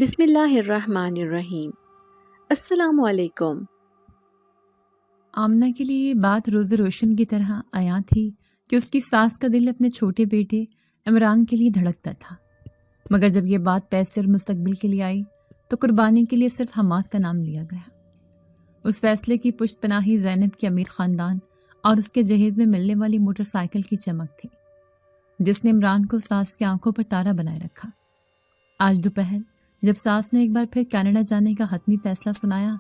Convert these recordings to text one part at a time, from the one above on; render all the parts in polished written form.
بسم اللہ الرحمن الرحیم۔ السلام علیکم۔ آمنہ کے لیے یہ بات روز روشن کی طرح عیاں تھی کہ اس کی ساس کا دل اپنے چھوٹے بیٹے عمران کے لیے دھڑکتا تھا، مگر جب یہ بات پیسے اور مستقبل کے لیے آئی تو قربانی کے لیے صرف حماد کا نام لیا گیا۔ اس فیصلے کی پشت پناہی زینب کے امیر خاندان اور اس کے جہیز میں ملنے والی موٹر سائیکل کی چمک تھی، جس نے عمران کو ساس کی آنکھوں پر تارا بنائے رکھا۔ آج دوپہر جب ساس نے ایک بار پھر کینیڈا جانے کا حتمی فیصلہ سنایا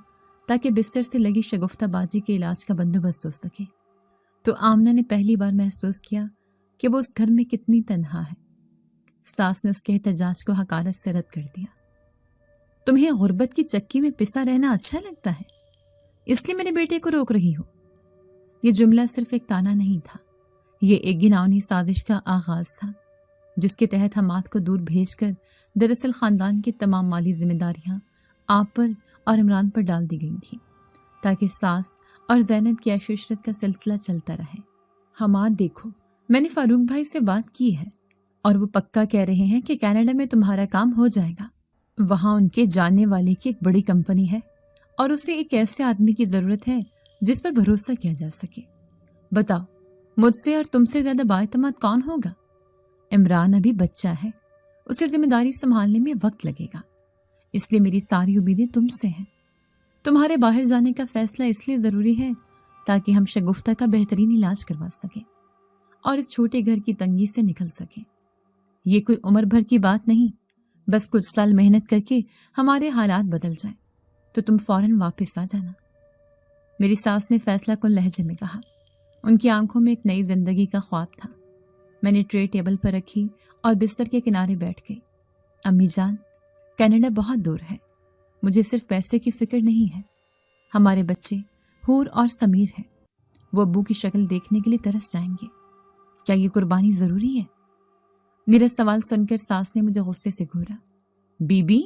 تاکہ بستر سے لگی شگفتہ بازی کے علاج کا بندوبست ہو سکے، تو آمنہ نے پہلی بار محسوس کیا کہ وہ اس گھر میں کتنی تنہا ہے۔ ساس نے اس کے احتجاج کو حقارت سے رد کر دیا۔ تمہیں غربت کی چکی میں پسا رہنا اچھا لگتا ہے، اس لیے میرے بیٹے کو روک رہی ہو۔ یہ جملہ صرف ایک تانا نہیں تھا، یہ ایک گھناؤنی سازش کا آغاز تھا، جس کے تحت حماد کو دور بھیج کر دراصل خاندان کی تمام مالی ذمہ داریاں آپ پر اور عمران پر ڈال دی گئی تھیں، تاکہ ساس اور زینب کی عیش و عشرت کا سلسلہ چلتا رہے۔ حماد دیکھو، میں نے فاروق بھائی سے بات کی ہے اور وہ پکا کہہ رہے ہیں کہ کینیڈا میں تمہارا کام ہو جائے گا۔ وہاں ان کے جاننے والے کی ایک بڑی کمپنی ہے اور اسے ایک ایسے آدمی کی ضرورت ہے جس پر بھروسہ کیا جا سکے۔ بتاؤ، مجھ سے اور تم سے زیادہ بااعتماد کون ہوگا؟ عمران ابھی بچہ ہے، اسے ذمہ داری سنبھالنے میں وقت لگے گا، اس لیے میری ساری امیدیں تم سے ہیں۔ تمہارے باہر جانے کا فیصلہ اس لیے ضروری ہے تاکہ ہم شگفتہ کا بہترین علاج کروا سکیں اور اس چھوٹے گھر کی تنگی سے نکل سکیں۔ یہ کوئی عمر بھر کی بات نہیں، بس کچھ سال محنت کر کے ہمارے حالات بدل جائیں تو تم فوراً واپس آ جانا۔ میری ساس نے فیصلہ کن لہجے میں کہا۔ ان کی آنکھوں میں ایک نئی زندگی کا خواب تھا۔ میں نے ٹرے ٹیبل پر رکھی اور بستر کے کنارے بیٹھ گئی۔ امی جان، کینیڈا بہت دور ہے، مجھے صرف پیسے کی فکر نہیں ہے، ہمارے بچے حور اور سمیر ہیں، وہ ابو کی شکل دیکھنے کے لیے ترس جائیں گے۔ کیا یہ قربانی ضروری ہے؟ میرا سوال سن کر ساس نے مجھے غصے سے گھورا۔ بی بی،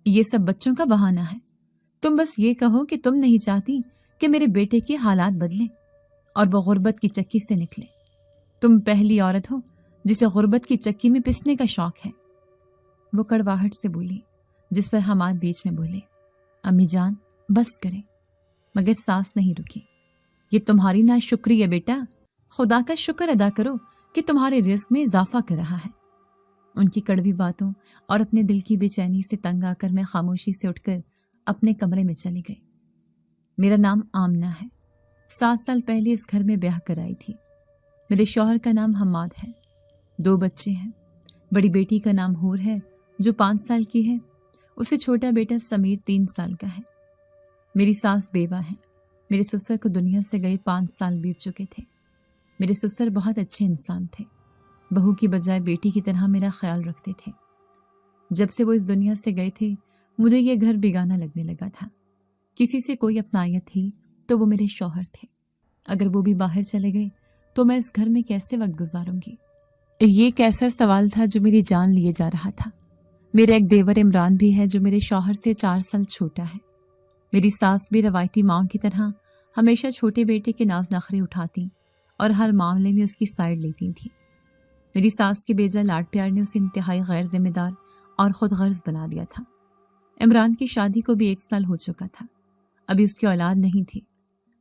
یہ سب بچوں کا بہانہ ہے، تم بس یہ کہو کہ تم نہیں چاہتی کہ میرے بیٹے کے حالات بدلیں اور وہ غربت کی چکی سے نکلے۔ تم پہلی عورت ہو جسے غربت کی چکی میں پسنے کا شوق ہے۔ وہ کڑواہٹ سے بولی، جس پر حماد بیچ میں بولے، امی جان بس کریں۔ مگر ساس نہیں رکی۔ یہ تمہاری ناشکری ہے بیٹا، خدا کا شکر ادا کرو کہ تمہارے رزق میں اضافہ کر رہا ہے۔ ان کی کڑوی باتوں اور اپنے دل کی بے چینی سے تنگ آ کر میں خاموشی سے اٹھ کر اپنے کمرے میں چلی گئی۔ میرا نام آمنہ ہے، 7 سال پہلے اس گھر میں بیاہ کر آئی تھی۔ میرے شوہر کا نام حماد ہے، 2 بچے ہیں۔ بڑی بیٹی کا نام حور ہے جو 5 سال کی ہے، اسے چھوٹا بیٹا سمیر 3 سال کا ہے۔ میری ساس بیوہ ہیں، میرے سسر کو دنیا سے گئے 5 سال بیت چکے تھے۔ میرے سسر بہت اچھے انسان تھے، بہو کی بجائے بیٹی کی طرح میرا خیال رکھتے تھے۔ جب سے وہ اس دنیا سے گئے تھے مجھے یہ گھر بیگانہ لگنے لگا تھا۔ کسی سے کوئی اپنائیت تھی تو وہ میرے شوہر تھے، اگر وہ بھی باہر چلے گئے تو میں اس گھر میں کیسے وقت گزاروں گی؟ یہ ایک ایسا سوال تھا جو میری جان لیے جا رہا تھا۔ میرا ایک دیور عمران بھی ہے جو میرے شوہر سے 4 سال چھوٹا ہے۔ میری ساس بھی روایتی ماں کی طرح ہمیشہ چھوٹے بیٹے کے ناز نخرے اٹھاتی اور ہر معاملے میں اس کی سائیڈ لیتی تھی۔ میری ساس کے بیجا لاڈ پیار نے اسے انتہائی غیر ذمہ دار اور خود غرض بنا دیا تھا۔ عمران کی شادی کو بھی 1 سال ہو چکا تھا، ابھی اس کی اولاد نہیں تھی۔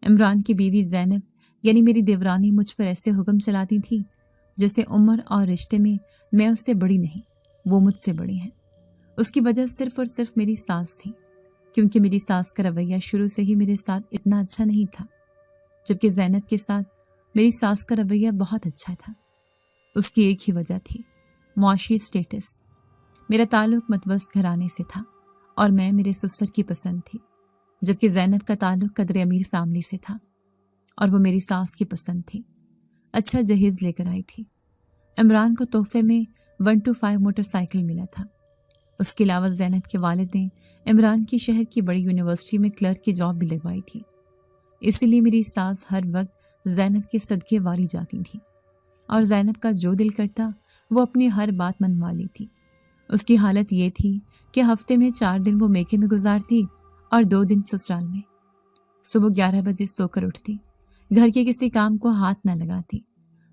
عمران کی بیوی زینب یعنی میری دیورانی مجھ پر ایسے حکم چلاتی تھی جیسے عمر اور رشتے میں اس سے بڑی نہیں، وہ مجھ سے بڑی ہیں۔ اس کی وجہ صرف اور صرف میری ساس تھی، کیونکہ میری ساس کا رویہ شروع سے ہی میرے ساتھ اتنا اچھا نہیں تھا، جبکہ زینب کے ساتھ میری ساس کا رویہ بہت اچھا تھا۔ اس کی ایک ہی وجہ تھی، معاشی سٹیٹس۔ میرا تعلق متوسط گھرانے سے تھا اور میں میرے سسر کی پسند تھی، جبکہ زینب کا تعلق قدر امیر فیملی سے تھا اور وہ میری ساس کی پسند تھی۔ اچھا جہیز لے کر آئی تھی۔ عمران کو تحفے میں 125 موٹر سائیکل ملا تھا۔ اس کے علاوہ زینب کے والد نے عمران کی شہر کی بڑی یونیورسٹی میں کلرک کی جاب بھی لگوائی تھی، اسی لیے میری ساس ہر وقت زینب کے صدقے واری جاتی تھی اور زینب کا جو دل کرتا وہ اپنی ہر بات منوا لی تھی۔ اس کی حالت یہ تھی کہ ہفتے میں 4 دن وہ میکے میں گزارتی اور 2 دن سسرال میں۔ صبح 11 بجے سو کر اٹھتی، گھر کے کسی کام کو ہاتھ نہ لگاتی،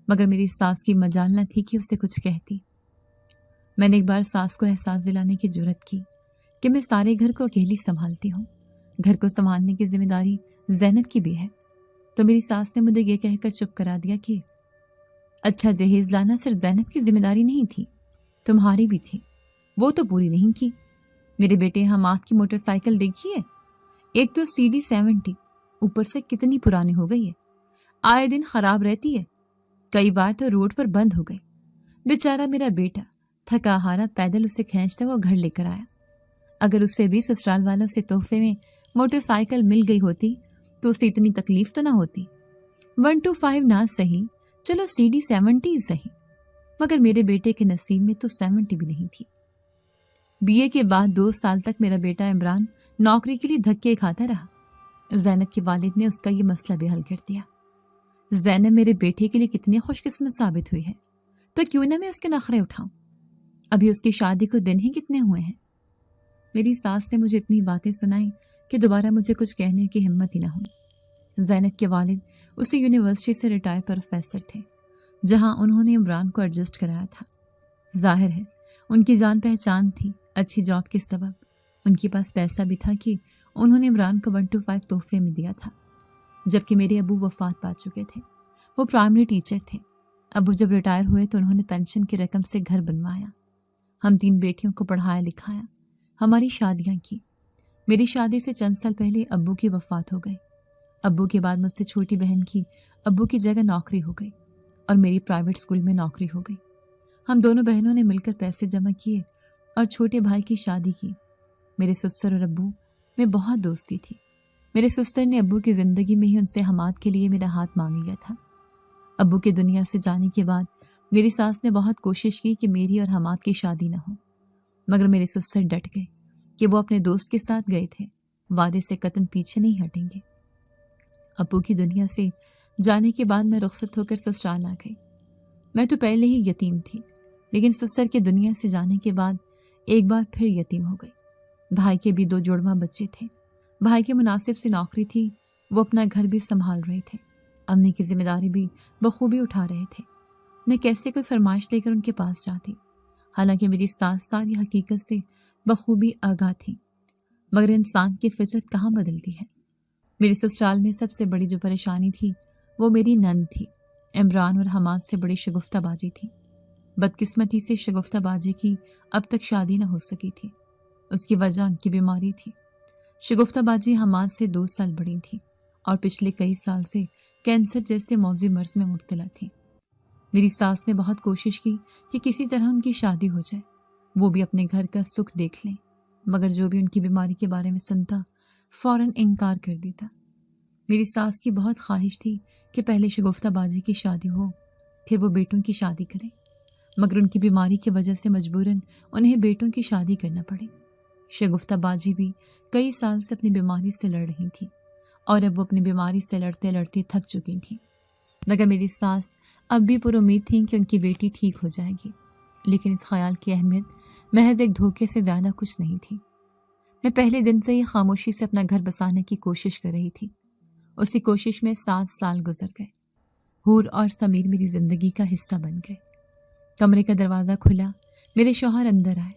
مگر میری ساس کی مجال نہ تھی کہ اسے کچھ کہتی۔ میں نے ایک بار ساس کو احساس دلانے کی جرت کی کہ میں سارے گھر کو اکیلی سنبھالتی ہوں. گھر کو سنبھالنے کی ذمہ داری زینب کی بھی ہے. تو میری ساس نے مجھے یہ کہہ کر چپ کرا دیا کہ اچھا جہیز لانا صرف زینب کی ذمہ داری نہیں تھی، تمہاری بھی تھی، وہ تو پوری نہیں کی. میرے بیٹے حماد کی موٹر سائیکل دیکھیے، ایک تو CD70 اوپر سے کتنی پرانی ہو گئی ہے، آئے دن خراب رہتی ہے، کئی بار تو روڈ پر بند ہو گئی. بیچارہ میرا بیٹا تھکا ہارا پیدل اسے کھینچتا وہ گھر لے کر آیا. اگر اسے بھی سسرال والوں سے تحفے میں موٹر سائیکل مل گئی ہوتی تو اسے اتنی تکلیف تو نہ ہوتی. 125 نہ صحیح، چلو CD70 صحیح، مگر میرے بیٹے کے نصیب میں تو 70 بھی نہیں تھی. BA کے بعد 2 سال تک میرا بیٹا عمران نوکری کے لیے دھکے کھاتا رہا. زینب کے والد نے اس کا یہ مسئلہ بھی حل کر دیا. زینب میرے بیٹے کے لیے کتنی خوش قسمت ثابت ہوئی ہے، تو کیوں نہ میں اس کے نخرے اٹھاؤں. ابھی اس کی شادی کو دن ہی کتنے ہوئے ہیں. میری ساس نے مجھے اتنی باتیں سنائیں کہ دوبارہ مجھے کچھ کہنے کی ہمت ہی نہ ہوئی. زینب کے والد اسی یونیورسٹی سے ریٹائر پروفیسر تھے جہاں انہوں نے عمران کو ایڈجسٹ کرایا تھا. ظاہر ہے ان کی جان پہچان تھی، اچھی جاب کے سبب ان کے پاس پیسہ بھی تھا کہ انہوں نے عمران کو 125 تحفے میں دیا تھا. جبکہ میرے ابو وفات پا چکے تھے، وہ پرائمری ٹیچر تھے. ابو جب ریٹائر ہوئے تو انہوں نے پینشن کی رقم سے گھر بنوایا. ہم 3 بیٹیوں کو پڑھایا لکھایا، ہماری شادیاں کی. میری شادی سے چند سال پہلے ابو کی وفات ہو گئی. ابو کے بعد مجھ سے چھوٹی بہن کی ابو کی جگہ نوکری ہو گئی اور میری پرائیویٹ اسکول میں نوکری ہو گئی. ہم دونوں بہنوں نے مل کر پیسے جمع کیے اور چھوٹے بھائی کی شادی کی. میرے سسر اور ابو میں بہت دوستی تھی. میرے سسر نے ابو کی زندگی میں ہی ان سے حماد کے لیے میرا ہاتھ مانگ لیا تھا. ابو کے دنیا سے جانے کے بعد میری ساس نے بہت کوشش کی کہ میری اور حماد کی شادی نہ ہو، مگر میرے سسر ڈٹ گئے کہ وہ اپنے دوست کے ساتھ گئے تھے، وعدے سے قطعاً پیچھے نہیں ہٹیں گے. ابو کی دنیا سے جانے کے بعد میں رخصت ہو کر سسرال آ گئی. میں تو پہلے ہی یتیم تھی، لیکن سسر کے دنیا سے جانے کے بعد ایک بار پھر یتیم ہو گئی. بھائی کے بھی 2 جڑواں بچے تھے. بھائی کی مناسب سی نوکری تھی، وہ اپنا گھر بھی سنبھال رہے تھے، امی کی ذمہ داری بھی بخوبی اٹھا رہے تھے. میں کیسے کوئی فرمائش لے کر ان کے پاس جاتی، حالانکہ میری ساس ساری حقیقت سے بخوبی آگاہ تھی. مگر انسان کی فطرت کہاں بدلتی ہے. میرے سسرال میں سب سے بڑی جو پریشانی تھی وہ میری نند تھی. عمران اور حماد سے بڑی شگفتہ بازی تھی. بدقسمتی سے شگفتہ بازی کی اب تک شادی نہ ہو سکی تھی. اس کی وجہ ان کی بیماری تھی. شگفتہ بازی حماد سے 2 سال بڑی تھی اور پچھلے کئی سال سے کینسر جیسے موذی مرض میں مبتلا تھی. میری ساس نے بہت کوشش کی کہ کسی طرح ان کی شادی ہو جائے، وہ بھی اپنے گھر کا سکھ دیکھ لیں، مگر جو بھی ان کی بیماری کے بارے میں سنتا فوراً انکار کر دیتا. میری ساس کی بہت خواہش تھی کہ پہلے شگفتہ بازی کی شادی ہو پھر وہ بیٹوں کی شادی کریں، مگر ان کی بیماری کی وجہ سے مجبوراً انہیں بیٹوں کی شادی کرنا پڑی. شگفتہ بازی بھی کئی سال سے اپنی بیماری سے لڑ رہی تھی اور اب وہ اپنی بیماری سے لڑتے لڑتے تھک چکی تھیں. مگر میری ساس اب بھی پر امید تھیں کہ ان کی بیٹی ٹھیک ہو جائے گی، لیکن اس خیال کی اہمیت محض ایک دھوکے سے زیادہ کچھ نہیں تھی. میں پہلے دن سے ہی خاموشی سے اپنا گھر بسانے کی کوشش کر رہی تھی. اسی کوشش میں 7 سال گزر گئے. حور اور سمیر میری زندگی کا حصہ بن گئے. کمرے کا دروازہ کھلا، میرے شوہر اندر آئے.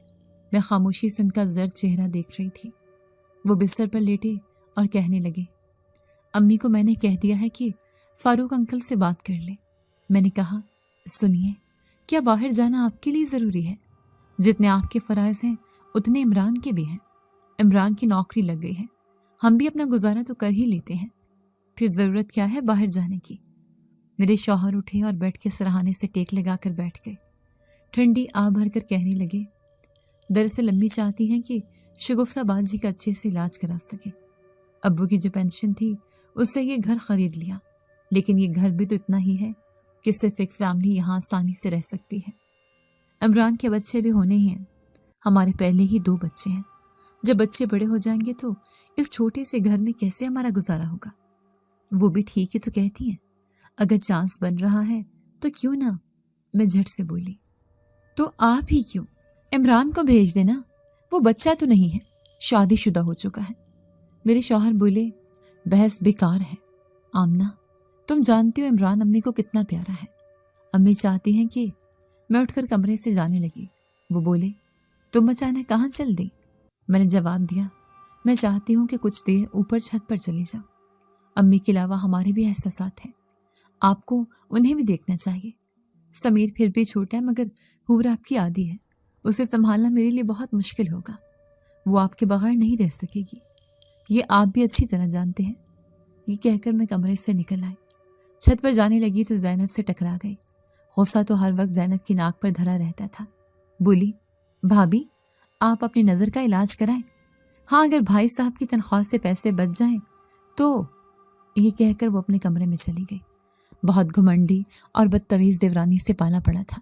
میں خاموشی سے ان کا زرد چہرہ دیکھ رہی تھی. وہ بستر پر لیٹے اور کہنے لگے، امی کو میں نے کہہ دیا ہے کہ فاروق انکل سے بات کر لیں. میں نے کہا، سنیے، کیا باہر جانا آپ کے لیے ضروری ہے؟ جتنے آپ کے فرائض ہیں اتنے عمران کے بھی ہیں. عمران کی نوکری لگ گئی ہے، ہم بھی اپنا گزارا تو کر ہی لیتے ہیں، پھر ضرورت کیا ہے باہر جانے کی. میرے شوہر اٹھے اور بیٹھ کے سرہانے سے ٹیک لگا کر بیٹھ گئے. ٹھنڈی آہ بھر کر کہنے لگے، دراصل امی چاہتی ہیں کہ شگفتہ بازی کا اچھے سے علاج کرا سکے. ابو کی جو پینشن تھی اس سے یہ گھر خرید لیا، لیکن یہ گھر بھی تو اتنا ہی ہے کہ صرف ایک فیملی یہاں آسانی سے رہ سکتی ہے. عمران کے بچے بھی ہونے ہی ہیں، ہمارے پہلے ہی 2 بچے ہیں. جب بچے بڑے ہو جائیں گے تو اس چھوٹے سے گھر میں کیسے ہمارا گزارا ہوگا؟ وہ بھی ٹھیک ہے تو کہتی ہیں، اگر چانس بن رہا ہے تو کیوں نہ. میں جھٹ سے بولی، تو آپ ہی کیوں، عمران کو بھیج دینا، وہ بچہ تو نہیں ہے، شادی شدہ ہو چکا ہے. میرے شوہر بولے، بحث بیکار ہے آمنہ، تم جانتی ہو عمران امی کو کتنا پیارا ہے. امی چاہتی ہیں کہ. میں اٹھ کر کمرے سے جانے لگی. وہ بولے، تم اچانک کہاں چل دی؟ میں نے جواب دیا، میں چاہتی ہوں کہ کچھ دیر اوپر چھت پر چلی جاؤں۔ امی کے علاوہ ہمارے بھی احساسات ہیں، آپ کو انہیں بھی دیکھنا چاہیے۔ سمیر پھر بھی چھوٹا ہے مگر حور آپ کی عادی ہے، اسے سنبھالنا میرے لیے بہت مشکل ہوگا، وہ آپ کے بغیر نہیں رہ سکے گی، یہ آپ بھی اچھی طرح جانتے ہیں۔ یہ کہہ کر میں کمرے سے نکل آئی۔ چھت پر جانے لگی تو زینب سے ٹکرا گئی۔ غصہ تو ہر وقت زینب کی ناک پر دھرا رہتا تھا۔ بولی، بھابی آپ اپنی نظر کا علاج کرائیں، ہاں اگر بھائی صاحب کی تنخواہ سے پیسے بچ جائیں تو۔ یہ کہہ کر وہ اپنے کمرے میں چلی گئی۔ بہت گھمنڈی اور بدتمیز دیورانی سے پالا پڑا تھا۔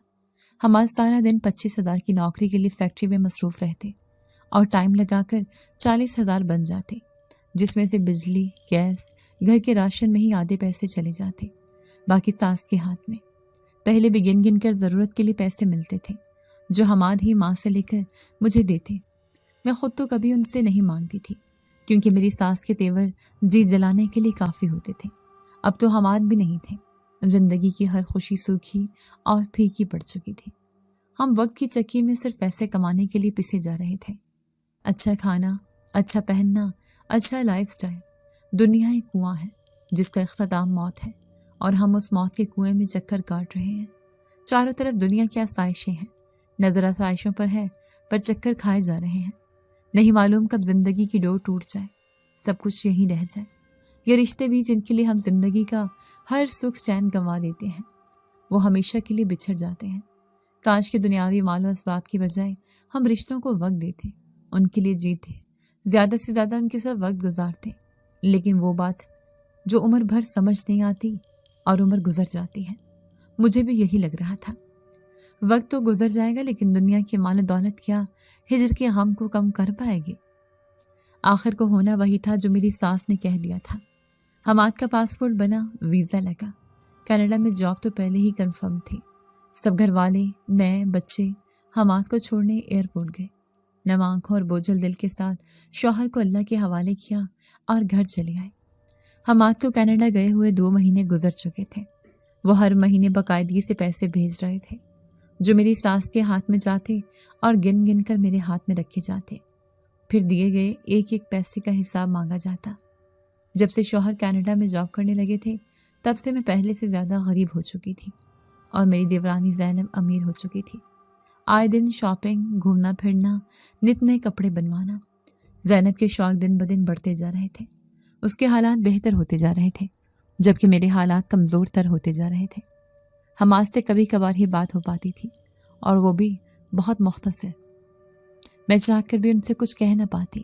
ہمارا سارا دن 25,000 کی نوکری کے لیے فیکٹری میں مصروف رہتے اور ٹائم لگا کر 40,000 بن جاتے، جس میں سے بجلی، گیس، گھر کے راشن میں ہی آدھے پیسے چلے جاتے، باقی ساس کے ہاتھ میں۔ پہلے بھی گن گن کر ضرورت کے لیے پیسے ملتے تھے جو حماد ہی ماں سے لے کر مجھے دیتے۔ میں خود تو کبھی ان سے نہیں مانگتی تھی کیونکہ میری ساس کے تیور جی جلانے کے لیے کافی ہوتے تھے۔ اب تو حماد بھی نہیں تھے، زندگی کی ہر خوشی سوکھی اور پھیکی پڑ چکی تھی۔ ہم وقت کی چکی میں صرف پیسے کمانے کے لیے پسے جا رہے تھے۔ اچھا کھانا، اچھا پہننا، اچھا لائف سٹائل۔ دنیا ایک کنواں ہے جس کا اختتام موت ہے، اور ہم اس موت کے کنویں میں چکر کاٹ رہے ہیں۔ چاروں طرف دنیا کی آسائشیں ہیں، نظر آسائشوں پر ہے پر چکر کھائے جا رہے ہیں۔ نہیں معلوم کب زندگی کی ڈور ٹوٹ جائے، سب کچھ یہیں رہ جائے۔ یہ رشتے بھی جن کے لیے ہم زندگی کا ہر سکھ چین گنوا دیتے ہیں، وہ ہمیشہ کے لیے بچھڑ جاتے ہیں۔ کاش کے دنیاوی مال و اسباب کی بجائے ہم رشتوں کو وقت دیتے، ان کے لیے جیتے، زیادہ سے زیادہ ان کے ساتھ وقت گزارتے۔ لیکن وہ بات جو عمر بھر سمجھ نہیں آتی اور عمر گزر جاتی ہے۔ مجھے بھی یہی لگ رہا تھا، وقت تو گزر جائے گا لیکن دنیا کے مال و دولت کیا ہجر کے غم کو کم کر پائے گی۔ آخر کو ہونا وہی تھا جو میری ساس نے کہہ دیا تھا۔ حماد کا پاسپورٹ بنا، ویزا لگا، کینیڈا میں جاب تو پہلے ہی کنفرم تھی۔ سب گھر والے، میں، بچے حماد کو چھوڑنے ایئرپورٹ گئے۔ نم آنکھوں اور بوجھل دل کے ساتھ شوہر کو اللہ کے حوالے کیا اور گھر چلے آئے۔ حماد کو کینیڈا گئے ہوئے 2 مہینے گزر چکے تھے۔ وہ ہر مہینے باقاعدگی سے پیسے بھیج رہے تھے جو میری ساس کے ہاتھ میں جاتے اور گن گن کر میرے ہاتھ میں رکھے جاتے، پھر دیے گئے ایک ایک پیسے کا حساب مانگا جاتا۔ جب سے شوہر کینیڈا میں جاب کرنے لگے تھے تب سے میں پہلے سے زیادہ غریب ہو چکی تھی اور میری دیورانی زینب امیر ہو چکی تھی۔ آئے دن شاپنگ، گھومنا پھرنا، نت نئے کپڑے بنوانا۔ زینب کے شوق دن بدن بڑھتے جا رہے تھے، اس کے حالات بہتر ہوتے جا رہے تھے جبکہ میرے حالات کمزور تر ہوتے جا رہے تھے۔ حماد سے کبھی کبھار ہی بات ہو پاتی تھی اور وہ بھی بہت مختصر۔ میں چاہ کر بھی ان سے کچھ کہہ نہ پاتی۔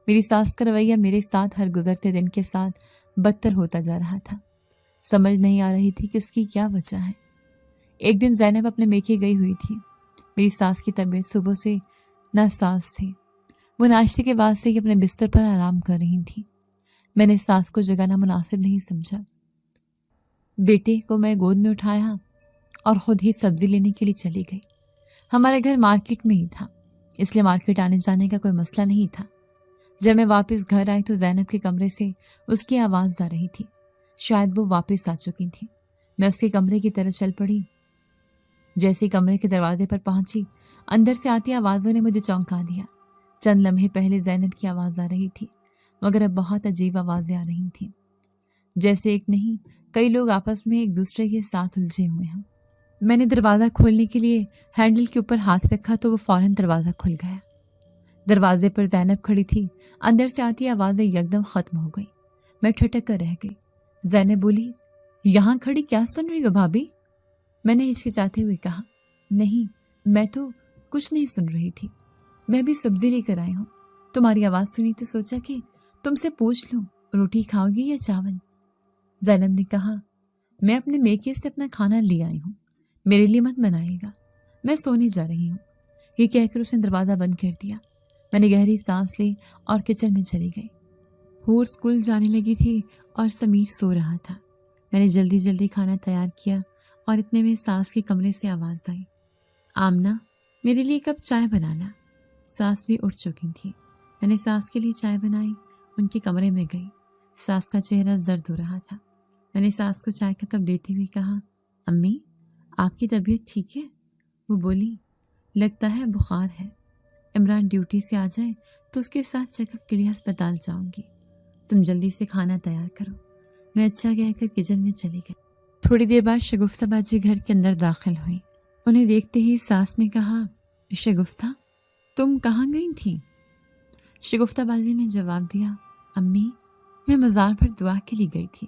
میری ساس کا رویہ میرے ساتھ ہر گزرتے دن کے ساتھ بدتر ہوتا جا رہا تھا۔ سمجھ نہیں آ رہی تھی کہ اس کی کیا وجہ ہے۔ ایک دن زینب اپنے میکے گئی ہوئی تھی۔ میری ساس کی طبیعت صبح سے ناساز تھی، وہ ناشتے کے بعد سے ہی اپنے بستر پر آرام کر رہی تھی۔ میں نے ساس کو جگانا مناسب نہیں سمجھا۔ بیٹے کو میں گود میں اٹھایا اور خود ہی سبزی لینے کے لیے چلی گئی۔ ہمارا گھر مارکیٹ میں ہی تھا، اس لیے مارکیٹ آنے جانے کا کوئی مسئلہ نہیں تھا۔ جب میں واپس گھر آئی تو زینب کے کمرے سے اس کی آواز آ رہی تھی، شاید وہ واپس آ چکی تھی۔ میں اس کے کمرے کی طرف چل پڑی۔ جیسے کمرے کے دروازے پر پہنچی، اندر سے آتی آوازوں نے مجھے چونکا دیا۔ چند لمحے پہلے زینب کی آواز آ رہی تھی مگر اب بہت عجیب آوازیں آ رہی تھیں، جیسے ایک نہیں کئی لوگ آپس میں ایک دوسرے کے ساتھ الجھے ہوئے ہوں۔ میں نے دروازہ کھولنے کے لیے ہینڈل کے اوپر ہاتھ رکھا تو وہ فوراً دروازہ کھل گیا۔ دروازے پر زینب کھڑی تھی، اندر سے آتی آوازیں یکدم ختم ہو گئی۔ میں ٹھٹک کر رہ گئی۔ زینب بولی، یہاں کھڑی کیا سن رہی ہو بھابی؟ میں نے ہچکچاتے ہوئے کہا، نہیں میں تو کچھ نہیں سن رہی تھی، میں بھی سبزی لے کر آئی ہوں، تمہاری آواز سنی تو سوچا کہ تم سے پوچھ لوں روٹی کھاؤ گی یا چاول؟ زینب نے کہا، میں اپنے میکے سے اپنا کھانا لے آئی ہوں، میرے لیے مت بنائے گا، میں سونے جا رہی ہوں۔ یہ کہہ کر اس نے دروازہ بند کر دیا۔ میں نے گہری سانس لی اور کچن میں چلی گئی۔ حور اسکول جانے لگی تھی اور سمیر سو رہا تھا۔ میں نے جلدی جلدی کھانا تیار کیا اور اتنے میں ساس کے کمرے سے آواز آئی، آمنہ میرے لیے کپ چائے بنانا۔ ساس بھی اٹھ چکی تھی۔ میں نے ساس کے لیے چائے بنائی، ان کے کمرے میں گئی۔ ساس کا چہرہ زرد ہو رہا تھا۔ میں نے ساس کو چائے کا کپ دیتے ہوئے کہا، امی آپ کی طبیعت ٹھیک ہے؟ وہ بولی، لگتا ہے بخار ہے۔ عمران ڈیوٹی سے آ جائے تو اس کے ساتھ چیک اپ کے لیے ہسپتال جاؤں گی۔ تم جلدی سے کھانا تیار کرو۔ میں اچھا کہہ کر کچن میں چلی گئی۔ تھوڑی دیر بعد شگفتہ باجی گھر کے اندر داخل ہوئیں۔ انہیں دیکھتے ہی ساس نے کہا، شگفتہ تم کہاں گئی تھیں؟ شگفتہ باجی نے جواب دیا، امی میں مزار پر دعا کے لیے گئی تھی،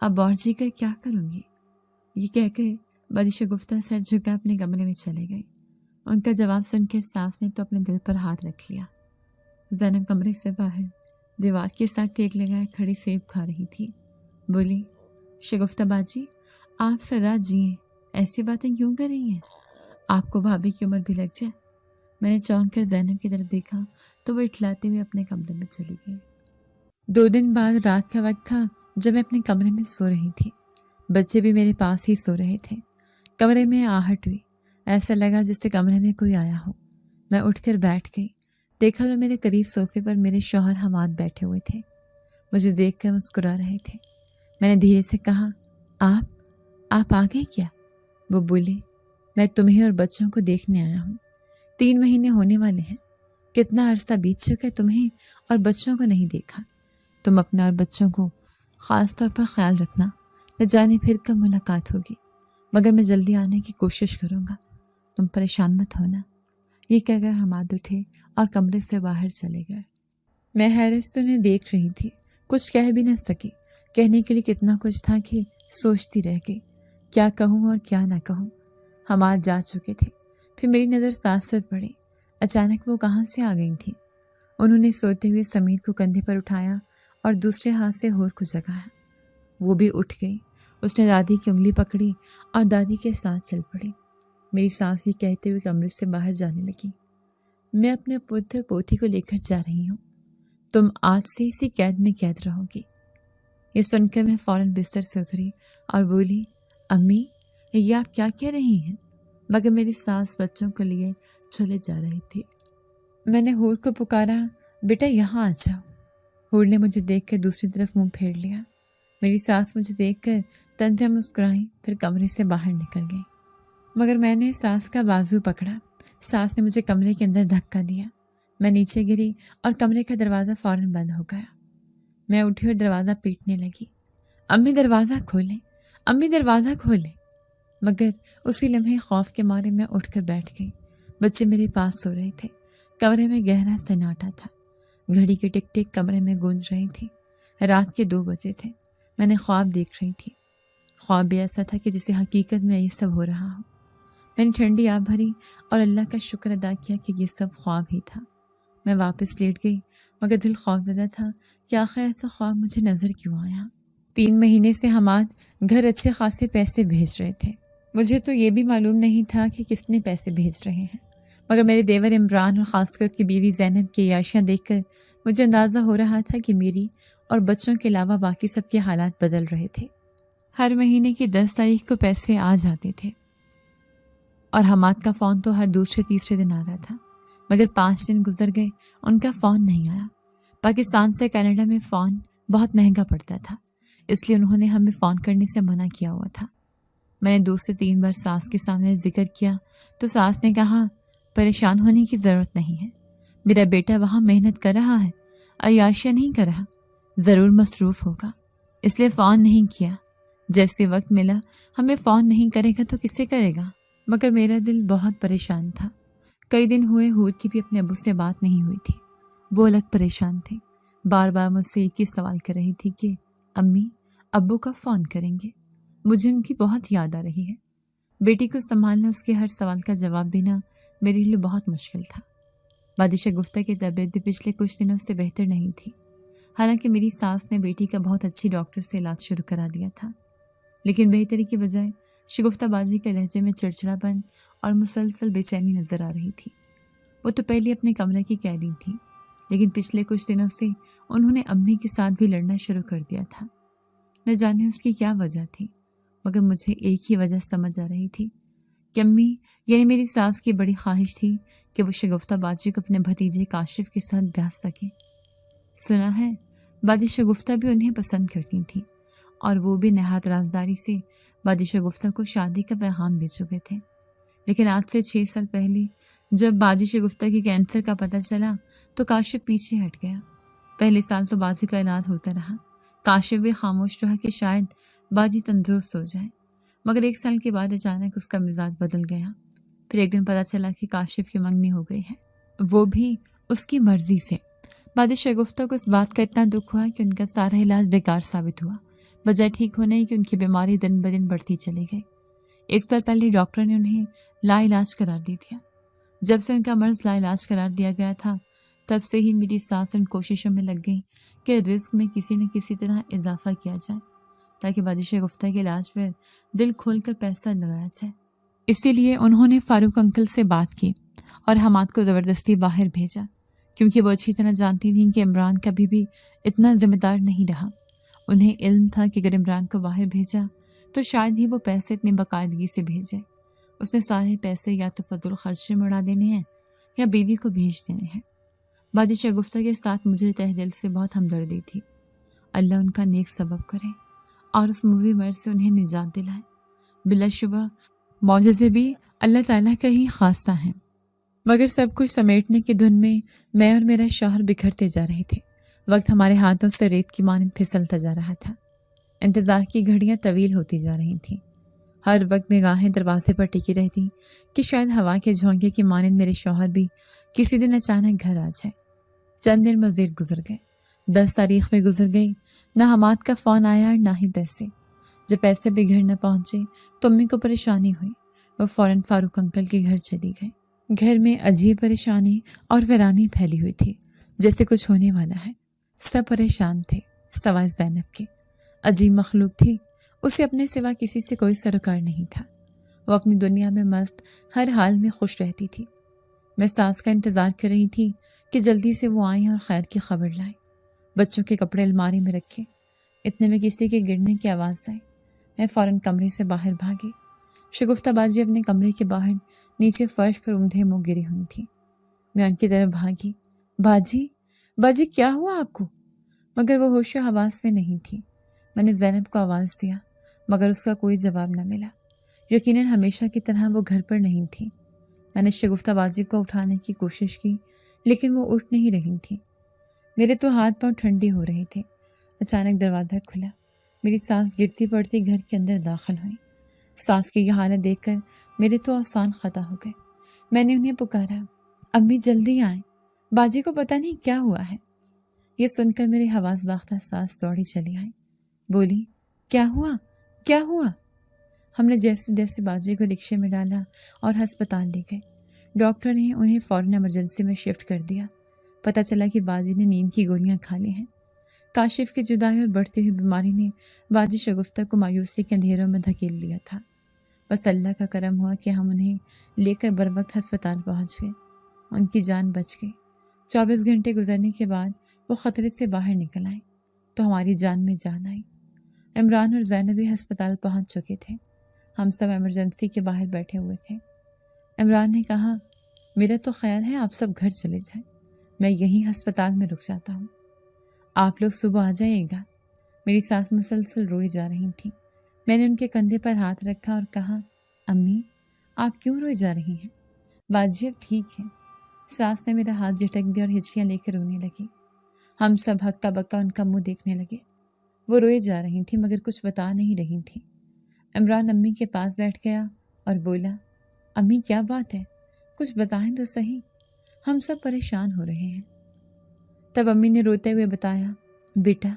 اب اور جی کر کیا کروں گی؟ یہ کہہ کر باجی شگفتہ سر جھکا اپنے کمرے میں چلے گئی۔ ان کا جواب سن کر ساس نے تو اپنے دل پر ہاتھ رکھ لیا۔ زینب کمرے سے باہر دیوار کے ساتھ ٹیک لگائے کھڑی سیب کھا رہی تھی۔ بولی، شگفتہ باجی آپ سدا جئیں، ایسی باتیں کیوں کر رہی ہیں؟ آپ کو بھابھی کی عمر بھی لگ جائے۔ میں نے چونک کر زینب کی طرف دیکھا تو وہ اٹھلاتے ہوئے اپنے کمرے میں چلی گئی۔ 2 دن بعد رات کا وقت تھا جب میں اپنے کمرے میں سو رہی تھی۔ بچے بھی میرے پاس ہی سو رہے تھے۔ کمرے میں آہٹ ہوئی، ایسا لگا جس سے کمرے میں کوئی آیا ہو۔ میں اٹھ کر بیٹھ گئی، دیکھا تو میرے قریب صوفے پر میرے شوہر حماد بیٹھے ہوئے تھے، مجھے دیکھ کر مسکرا رہے تھے۔ میں نے دھیرے سے کہا، آپ آ گئے کیا؟ وہ بولے، میں تمہیں اور بچوں کو دیکھنے آیا ہوں۔ 3 مہینے ہونے والے ہیں، کتنا عرصہ بیت چکا ہے تمہیں اور بچوں کو نہیں دیکھا۔ تم اپنا اور بچوں کو خاص طور پر خیال رکھنا، نہ جانے پھر کب ملاقات ہوگی، مگر میں جلدی آنے کی کوشش کروں گا، تم پریشان مت ہونا۔ یہ کہہ کر حماد اٹھے اور کمرے سے باہر چلے گئے۔ میں حیرت سے انہیں دیکھ رہی تھی، کچھ کہہ بھی نہ سکی۔ کہنے کے لیے کتنا کچھ تھا کہ سوچتی رہ گئی، کیا کہوں اور کیا نہ کہوں۔ حماد جا چکے تھے، پھر میری نظر ساس پر پڑی۔ اچانک وہ کہاں سے آ گئی تھی؟ انہوں نے سوتے ہوئے سمیر کو کندھے پر اٹھایا اور دوسرے ہاتھ سے ہور کو جگایا۔ وہ بھی اٹھ گئی، اس نے دادی کی انگلی پکڑی اور دادی کے ساتھ چل پڑی۔ میری ساس یہ کہتے ہوئے کمرے سے باہر جانے لگی، میں اپنے پتر پوتی کو لے کر جا رہی ہوں، تم آج سے اسی قید میں قید رہو گی۔ یہ سن کر میں فوراً بستر سے اتری اور بولی، امی یہ آپ کیا کہہ رہی ہیں؟ مگر میری ساس بچوں کو لیے چلے جا رہی تھی۔ میں نے ہور کو پکارا، بیٹا یہاں آ جاؤ۔ ہور نے مجھے دیکھ کر دوسری طرف منہ پھیر لیا۔ میری ساس مجھے دیکھ کر تنزیہ مسکرائی، پھر کمرے سے باہر نکل گئی، مگر میں نے ساس کا بازو پکڑا۔ ساس نے مجھے کمرے کے اندر دھکا دیا، میں نیچے گری اور کمرے کا دروازہ فوراً بند ہو گیا۔ میں اٹھی اور دروازہ پیٹنے لگی، امی دروازہ کھولیں، امی دروازہ کھولیں، مگر اسی لمحے خوف کے مارے میں اٹھ کر بیٹھ گئی۔ بچے میرے پاس سو رہے تھے، کمرے میں گہرا سناٹا تھا، گھڑی کی ٹک ٹک کمرے میں گونج رہی تھی۔ رات کے 2 بجے تھے، میں نے خواب دیکھ رہی تھی۔ خواب بھی ایسا تھا کہ جسے حقیقت میں یہ سب ہو رہا ہو۔ میں نے ٹھنڈی آب بھری اور اللہ کا شکر ادا کیا کہ یہ سب خواب ہی تھا۔ میں واپس لیٹ گئی، مگر دل خوفزدہ تھا کہ آخر ایسا خواب مجھے نظر کیوں آیا۔ 3 مہینے سے حماد گھر اچھے خاصے پیسے بھیج رہے تھے۔ مجھے تو یہ بھی معلوم نہیں تھا کہ کس نے پیسے بھیج رہے ہیں، مگر میرے دیور عمران اور خاص کر اس کی بیوی زینب کی عیاشیاں دیکھ کر مجھے اندازہ ہو رہا تھا کہ میری اور بچوں کے علاوہ باقی سب کے حالات بدل رہے تھے۔ ہر مہینے کی 10 تاریخ کو پیسے آ جاتے تھے اور حماد کا فون تو ہر دوسرے تیسرے دن آتا تھا، مگر 5 دن گزر گئے، ان کا فون نہیں آیا۔ پاکستان سے کینیڈا میں فون بہت مہنگا پڑتا تھا، اس لیے انہوں نے ہمیں فون کرنے سے منع کیا ہوا تھا۔ میں نے 2 سے 3 بار ساس کے سامنے ذکر کیا تو ساس نے کہا، پریشان ہونے کی ضرورت نہیں ہے، میرا بیٹا وہاں محنت کر رہا ہے، عیاشیاں نہیں کر رہا، ضرور مصروف ہوگا، اس لیے فون نہیں کیا۔ جیسے وقت ملا ہمیں فون نہیں کرے گا تو کسے کرے گا؟ مگر میرا دل بہت پریشان تھا۔ کئی دن ہوئے ہور کی بھی اپنے ابو سے بات نہیں ہوئی تھی، وہ الگ پریشان تھے، بار بار مجھ سے ایک ہی سوال کر رہی تھی کہ امی ابو کب فون کریں گے؟ مجھے ان کی بہت یاد آ رہی ہے۔ بیٹی کو سنبھالنا، اس کے ہر سوال کا جواب دینا میرے لیے بہت مشکل تھا۔ باجی شگفتہ کی طبیعت بھی پچھلے کچھ دنوں سے بہتر نہیں تھی، حالانکہ میری ساس نے بیٹی کا بہت اچھی ڈاکٹر سے علاج شروع کرا دیا تھا، لیکن بہتری کے بجائے شگفتہ باجی کے لہجے میں چڑچڑا پن اور مسلسل بے چینی نظر آ رہی تھی۔ وہ تو پہلے اپنے کمرے کی قیدی تھی، لیکن پچھلے کچھ دنوں سے انہوں نے امی کے ساتھ بھی لڑنا شروع کر دیا تھا۔ نہ جانے اس کی کیا وجہ تھی، مگر مجھے ایک ہی وجہ سمجھ آ رہی تھی کہ امی یعنی میری ساس کی بڑی خواہش تھی کہ وہ شگفتہ باجی کو اپنے بھتیجے کاشف کے ساتھ بیاہ سکے۔ سنا ہے باجی شگفتہ بھی انہیں پسند کرتی تھی اور وہ بھی نہایت رازداری سے باجی شگفتہ کو شادی کا پیغام بھیج چکے تھے، لیکن آج سے 6 سال پہلے جب باجی شگفتہ کے کینسر کا پتہ چلا تو کاشف پیچھے ہٹ گیا۔ پہلے سال تو باجی کا علاج ہوتا رہا۔ کاشف بھی خاموش رہا کہ شاید باجی تندرست ہو جائے، مگر 1 سال کے بعد اچانک اس کا مزاج بدل گیا۔ پھر ایک دن پتہ چلا کہ کاشف کی منگنی ہو گئی ہے، وہ بھی اس کی مرضی سے۔ باجی شگفتہ کو اس بات کا اتنا دکھ ہوا کہ ان کا سارا علاج بیکار ثابت ہوا، بجائے ٹھیک ہونے کی ان کی بیماری دن بدن بڑھتی چلی گئی۔ 1 سال پہلے ڈاکٹر نے انہیں لا علاج قرار دے دیا۔ جب سے ان کا مرض لا علاج قرار دیا گیا تھا، تب سے ہی میری ساس ان کوششوں میں لگ گئی کہ رزق میں کسی نہ کسی طرح اضافہ کیا جائے تاکہ باجی شگفتہ کے علاج پر دل کھول کر پیسہ لگایا جائے۔ اسی لیے انہوں نے فاروق انکل سے بات کی اور حماد کو زبردستی باہر بھیجا، کیونکہ وہ اچھی طرح جانتی تھیں کہ عمران کبھی بھی اتنا ذمہ دار نہیں رہا۔ انہیں علم تھا کہ اگر عمران کو باہر بھیجا تو شاید ہی وہ پیسے اتنی باقاعدگی سے بھیجے۔ اس نے سارے پیسے یا تو فضول خرچے میں اڑا دینے ہیں یا بیوی کو بھیج دینے ہیں۔ باجی شگفتہ کے ساتھ مجھے تہ دل سے بہت ہمدردی تھی۔ اللہ ان کا نیک سبب کرے اور اس موذی مرض سے انہیں نجات دلائے۔ بلا شبہ معجزے بھی اللہ تعالیٰ کا ہی خاصہ ہیں، مگر سب کچھ سمیٹنے کی دھن میں اور میرا شوہر بکھرتے جا رہے تھے۔ وقت ہمارے ہاتھوں سے ریت کی مانند پھسلتا جا رہا تھا۔ انتظار کی گھڑیاں طویل ہوتی جا رہی تھیں۔ ہر وقت نگاہیں دروازے پر ٹکی رہتی کہ شاید ہوا کے جھونکے کی مانند میرے شوہر بھی کسی دن اچانک گھر آ جائے۔ چند دن مزید گزر گئے، 10 تاریخ میں گزر گئی، نہ حماد کا فون آیا اور نہ ہی پیسے۔ جب پیسے بھی گھر نہ پہنچے تو امی کو پریشانی ہوئی، وہ فوراً فاروق انکل کے گھر چلی گئی۔ گھر میں عجیب پریشانی اور ویرانی پھیلی ہوئی تھی، جیسے کچھ ہونے والا ہے۔ سب پریشان تھے سوائے زینب کے۔ عجیب مخلوق تھی، اسے اپنے سوا کسی سے کوئی سروکار نہیں تھا۔ وہ اپنی دنیا میں مست، ہر حال میں خوش رہتی تھی۔ میں ساس کا انتظار کر رہی تھی کہ جلدی سے وہ آئیں اور خیر کی خبر لائیں۔ بچوں کے کپڑے الماری میں رکھے، اتنے میں کسی کے گرنے کی آواز آئی۔ میں فوراً کمرے سے باہر بھاگی۔ شگفتہ باجی اپنے کمرے کے باہر نیچے فرش پر اونگھے منہ گری ہوئی تھی۔ میں ان کی طرف بھاگی۔ باجی کیا ہوا آپ کو؟ مگر وہ ہوش و حواس میں نہیں تھی۔ میں نے زینب کو آواز دیا، مگر اس کا کوئی جواب نہ ملا۔ یقیناً ہمیشہ کی طرح وہ گھر پر نہیں تھی۔ میں نے شگفتہ باجی کو اٹھانے کی کوشش کی، لیکن وہ اٹھ نہیں رہی تھی۔ میرے تو ہاتھ پاؤں ٹھنڈے ہو رہے تھے۔ اچانک دروازہ کھلا، میری سانس گرتی پڑتی گھر کے اندر داخل ہوئی۔ ساس کی یہ حالت دیکھ کر میرے تو آسان خطا ہو گئے۔ میں نے انہیں پکارا، امی جلدی آئیں، باجی کو پتہ نہیں کیا ہوا ہے۔ یہ سن کر میری حواس باختہ ساس دوڑی چلی آئی، بولی، کیا ہوا؟ ہم نے جیسے جیسے باجی کو رکشے میں ڈالا اور ہسپتال لے گئے۔ ڈاکٹر نے انہیں فوراً ایمرجنسی میں شفٹ کر دیا۔ پتہ چلا کہ باجی نے نیند کی گولیاں کھا لی ہیں۔ کاشف کی جدائی اور بڑھتی ہوئی بیماری نے باجی شگفتہ کو مایوسی کے اندھیروں میں دھکیل لیا تھا۔ بس اللہ کا کرم ہوا کہ ہم انہیں لے کر بروقت ہسپتال پہنچ گئے۔ ان کی جان بچ گئی۔ 24 گھنٹے گزرنے کے بعد وہ خطرے سے باہر نکل آئے تو ہماری جان میں جان آئی۔ عمران اور زینب بھی ہسپتال پہنچ چکے تھے۔ ہم سب ایمرجنسی کے باہر بیٹھے ہوئے تھے۔ عمران نے کہا، میرا تو خیال ہے آپ سب گھر چلے جائیں، میں یہیں ہسپتال میں رک جاتا ہوں، آپ لوگ صبح آ جائیے گا۔ میری ساس مسلسل روئی جا رہی تھی۔ میں نے ان کے کندھے پر ہاتھ رکھا اور کہا، امی آپ کیوں روئی جا رہی ہیں؟ باجی اب ٹھیک ہے۔ ساس نے میرا ہاتھ جھٹک دیا اور ہچکیاں لے کر رونے لگی۔ ہم سب ہکا بکا ان کا منہ دیکھنے لگے۔ وہ روئے جا رہی تھیں مگر کچھ بتا نہیں رہی تھیں۔ عمران امی کے پاس بیٹھ گیا اور بولا، امی کیا بات ہے، کچھ بتائیں تو صحیح، ہم سب پریشان ہو رہے ہیں۔ تب امی نے روتے ہوئے بتایا، بیٹا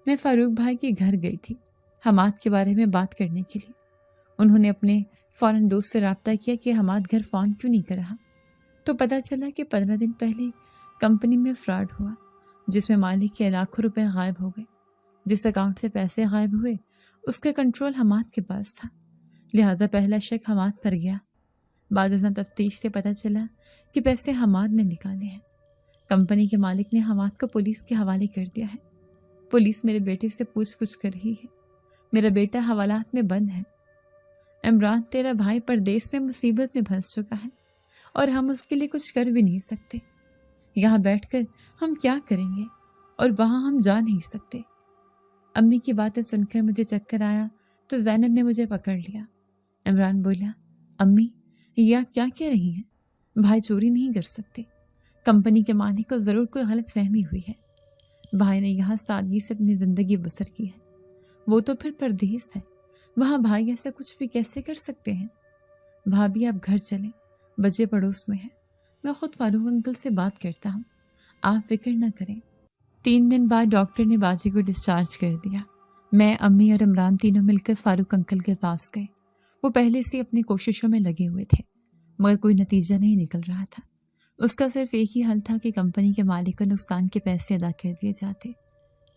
میں فاروق بھائی کے گھر گئی تھی حماد کے بارے میں بات کرنے کے لیے۔ انہوں نے اپنے فوراً دوست سے رابطہ کیا کہ حماد گھر فون کیوں نہیں کر رہا، تو پتہ چلا کہ 15 دن پہلے کمپنی میں فراڈ ہوا جس میں مالک کے لاکھوں روپے غائب ہو گئے۔ جس اکاؤنٹ سے پیسے غائب ہوئے اس کا کنٹرول حماد کے پاس تھا، لہٰذا پہلا شک حماد پر گیا۔ بعد ازاں تفتیش سے پتہ چلا کہ پیسے حماد نے نکالے ہیں۔ کمپنی کے مالک نے حماد کو پولیس کے حوالے کر دیا ہے۔ پولیس میرے بیٹے سے پوچھ گچھ کر رہی ہے۔ میرا بیٹا حوالات میں بند ہے۔ عمران تیرا بھائی پردیس میں مصیبت میں پھنس چکا ہے اور ہم اس کے لیے کچھ کر بھی نہیں سکتے۔ یہاں بیٹھ کر ہم کیا کریں گے اور وہاں ہم جا نہیں سکتے۔ امی کی باتیں سن کر مجھے چکر آیا تو زینب نے مجھے پکڑ لیا۔ عمران بولا، امی یہ آپ کیا کہہ رہی ہیں؟ بھائی چوری نہیں کر سکتے، کمپنی کے مالک کو ضرور کوئی غلط فہمی ہوئی ہے۔ بھائی نے یہاں سادگی سے اپنی زندگی بسر کی ہے، وہ تو پھر پردیس ہے، وہاں بھائی ایسا کچھ بھی کیسے کر سکتے ہیں؟ بھابھی آپ گھر چلیں، بچے پڑوس میں ہیں، میں خود فاروق انکل سے بات کرتا ہوں، آپ فکر نہ کریں۔ 3 دن بعد ڈاکٹر نے باجی کو ڈسچارج کر دیا۔ میں، امی اور عمران تینوں مل کر فاروق انکل کے پاس گئے۔ وہ پہلے سے اپنی کوششوں میں لگے ہوئے تھے، مگر کوئی نتیجہ نہیں نکل رہا تھا۔ اس کا صرف ایک ہی حل تھا کہ کمپنی کے مالک کو نقصان کے پیسے ادا کر دیے جاتے،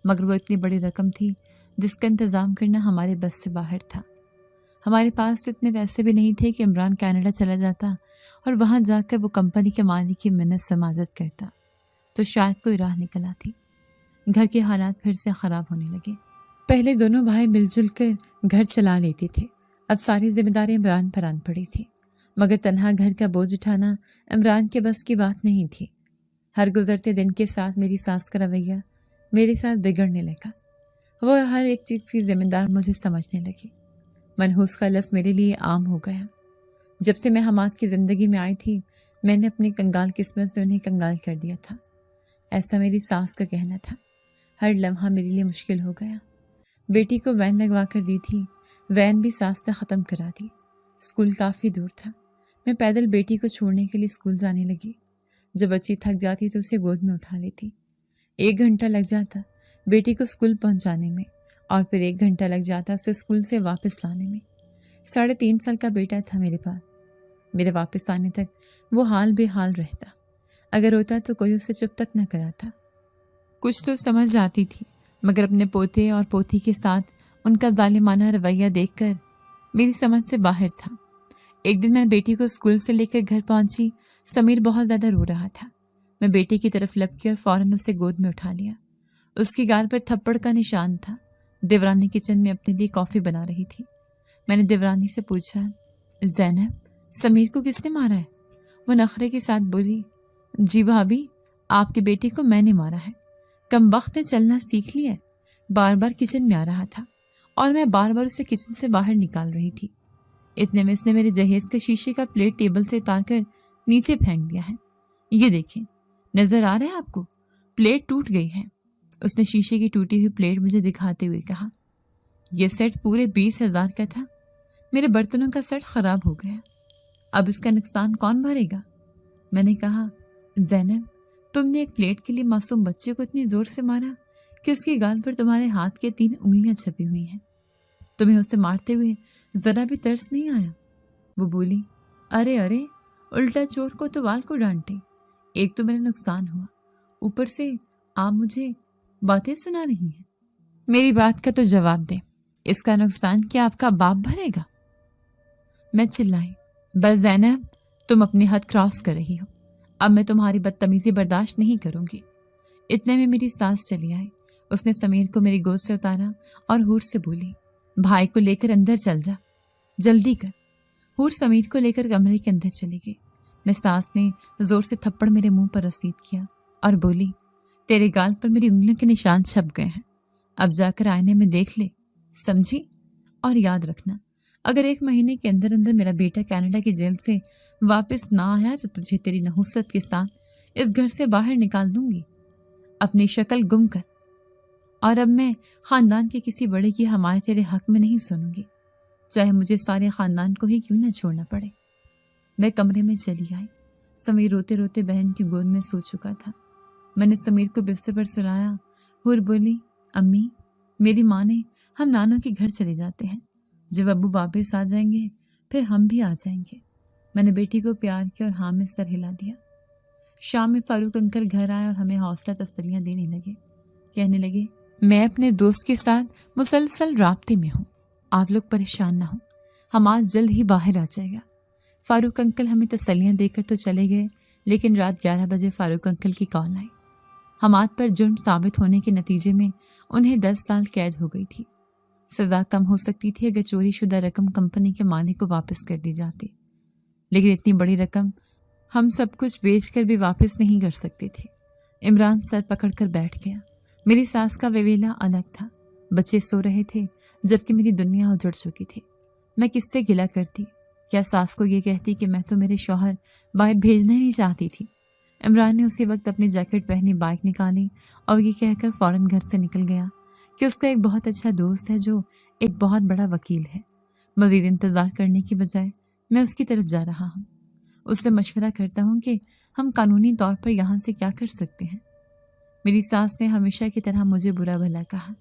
مگر وہ اتنی بڑی رقم تھی جس کا انتظام کرنا ہمارے بس سے باہر تھا۔ ہمارے پاس تو اتنے پیسے بھی نہیں تھے کہ عمران کینیڈا چلا جاتا اور وہاں جا کر وہ کمپنی کے مالک کی منت سماجت کرتا تو شاید کوئی راہ نکل آتی۔ گھر کے حالات پھر سے خراب ہونے لگے۔ پہلے دونوں بھائی مل جل کر گھر چلا لیتے تھے، اب ساری ذمہ داری عمران پر آن پڑی تھی، مگر تنہا گھر کا بوجھ اٹھانا عمران کے بس کی بات نہیں تھی۔ ہر گزرتے دن کے ساتھ میری ساس کا رویہ میرے ساتھ بگڑنے لگا۔ وہ ہر ایک چیز کی ذمہ دار مجھے سمجھنے لگی۔ منحوس کا لفظ میرے لیے عام ہو گیا۔ جب سے میں حماد کی زندگی میں آئی تھی، میں نے اپنی کنگال قسمت سے انہیں کنگال کر دیا تھا، ایسا میری ساس کا کہنا تھا۔ ہر لمحہ میرے لیے مشکل ہو گیا۔ بیٹی کو وین لگوا کر دی تھی، وین بھی ساس نے ختم کرا دی۔ اسکول کافی دور تھا، میں پیدل بیٹی کو چھوڑنے کے لیے اسکول جانے لگی۔ جب بچی تھک جاتی تو اسے گود میں اٹھا لیتی۔ 1 گھنٹہ لگ جاتا بیٹی کو اسکول پہنچانے میں، اور پھر 1 گھنٹہ لگ جاتا اسے اسکول سے واپس لانے میں۔ 3.5 سال کا بیٹا تھا میرے پاس۔ میرے واپس آنے تک وہ حال بے حال رہتا، اگر ہوتا تو کوئی اسے چپ تک نہ کراتا۔ کچھ تو سمجھ جاتی تھی، مگر اپنے پوتے اور پوتی کے ساتھ ان کا ظالمانہ رویہ دیکھ کر میری سمجھ سے باہر تھا۔ ایک دن میں بیٹی کو اسکول سے لے کر گھر پہنچی، سمیر بہت زیادہ رو رہا تھا۔ میں بیٹی کی طرف لپکی اور فوراً اسے گود میں اٹھا لیا۔ اس کی گال پر تھپڑ کا نشان تھا۔ دیورانی کچن میں اپنے لیے کافی بنا رہی تھی۔ میں نے دیورانی سے پوچھا، زینب، سمیر کو کس نے مارا ہے؟ وہ نخرے کے ساتھ بولی، جی بھابھی، آپ کے بیٹے کو میں نے مارا ہے۔ کم وقت نے چلنا سیکھ لیا، بار بار کچن میں آ رہا تھا اور میں بار بار اسے کچن سے باہر نکال رہی تھی۔ اتنے میں اس نے میرے جہیز کے شیشے کا پلیٹ ٹیبل سے اتار کر نیچے پھینک دیا ہے۔ یہ دیکھیں، نظر آ رہا ہے آپ کو؟ پلیٹ ٹوٹ گئی ہے۔ اس نے شیشے کی ٹوٹی ہوئی پلیٹ مجھے دکھاتے ہوئے کہا، یہ سیٹ پورے 20,000 کا تھا، میرے برتنوں کا سیٹ خراب ہو گیا، اب اس کا نقصان کون بھرے گا؟ میں نے کہا، زینب، تم نے ایک پلیٹ کے لیے معصوم بچے کو اتنی زور سے مارا کہ اس کی گال پر تمہارے ہاتھ کے 3 انگلیاں چھپی ہوئی ہیں، تمہیں اسے مارتے ہوئے ذرا بھی ترس نہیں آیا؟ وہ بولی، ارے الٹا چور کو تو وال کو ڈانٹے، ایک تو میرا نقصان ہوا، اوپر سے آپ مجھے باتیں سنا رہی ہیں۔ میری بات کا تو جواب دیں، اس کا نقصان کیا آپ کا باپ بھرے گا؟ میں چلائی، بس زینب، تم اپنی حد کراس کر رہی ہو، اب میں تمہاری بدتمیزی برداشت نہیں کروں گی۔ اتنے میں میری ساس چلی آئی۔ اس نے سمیر کو میری گود سے اتارا اور حور سے بولی، بھائی کو لے کر اندر چل جا، جلدی کر۔ حور سمیر کو لے کر کمرے کے اندر چلی گئی۔ میں ساس نے زور سے تھپڑ میرے منہ پر رسید کیا اور بولی، تیرے گال پر میری انگلیوں کے نشان چھپ گئے ہیں، اب جا کر آئینے میں دیکھ لے، سمجھی؟ اور یاد رکھنا، اگر 1 مہینے کے اندر اندر میرا بیٹا کینیڈا کی جیل سے واپس نہ آیا تو تجھے تیری نحوست کے ساتھ اس گھر سے باہر نکال دوں گی۔ اپنی شکل گم کر، اور اب میں خاندان کے کسی بڑے کی حمایت تیرے حق میں نہیں سنوں گی، چاہے مجھے سارے خاندان کو ہی کیوں نہ چھوڑنا پڑے۔ میں کمرے میں چلی آئی۔ سمیر روتے روتے بہن کی گود میں سو چکا تھا۔ میں نے سمیر کو بستر پر سلایا۔ حور بولی، امی، میری ماں نے ہم نانوں کے گھر چلے جاتے ہیں، جب ابو واپس آ جائیں گے پھر ہم بھی آ جائیں گے۔ میں نے بیٹی کو پیار کیا اور ہاں میں سر ہلا دیا۔ شام میں فاروق انکل گھر آئے اور ہمیں حوصلہ تسلیاں دینے لگے۔ کہنے لگے، میں اپنے دوست کے ساتھ مسلسل رابطے میں ہوں، آپ لوگ پریشان نہ ہوں، ہم آج جلد ہی باہر آ جائے گا۔ فاروق انکل ہمیں تسلیاں دے کر تو چلے گئے، لیکن رات 11 بجے فاروق انکل کی کال آئی۔ حماد پر جرم ثابت ہونے کے نتیجے میں انہیں 10 سال قید ہو گئی تھی۔ سزا کم ہو سکتی تھی اگر چوری شدہ رقم کمپنی کے مالک کو واپس کر دی جاتی، لیکن اتنی بڑی رقم ہم سب کچھ بیچ کر بھی واپس نہیں کر سکتے تھے۔ عمران سر پکڑ کر بیٹھ گیا۔ میری ساس کا ویویلا الگ تھا، بچے سو رہے تھے جبکہ میری دنیا اجڑ چکی تھی۔ میں کس سے گلہ کرتی، کیا ساس کو یہ کہتی کہ میں تو میرے شوہر باہر بھیجنا ہی نہیں چاہتی تھی؟ عمران نے اسی وقت اپنی جیکٹ پہنی بائک نکالی اور یہ کہہ کر فوراً گھر سے نکل گیا کہ اس کا ایک بہت اچھا دوست ہے جو ایک بہت بڑا وکیل ہے۔ مزید انتظار کرنے کی بجائے میں اس کی طرف جا رہا ہوں۔ اس سے مشورہ کرتا ہوں کہ ہم قانونی طور پر یہاں سے کیا کر سکتے ہیں۔ میری ساس نے ہمیشہ کی طرح مجھے برا بھلا کہا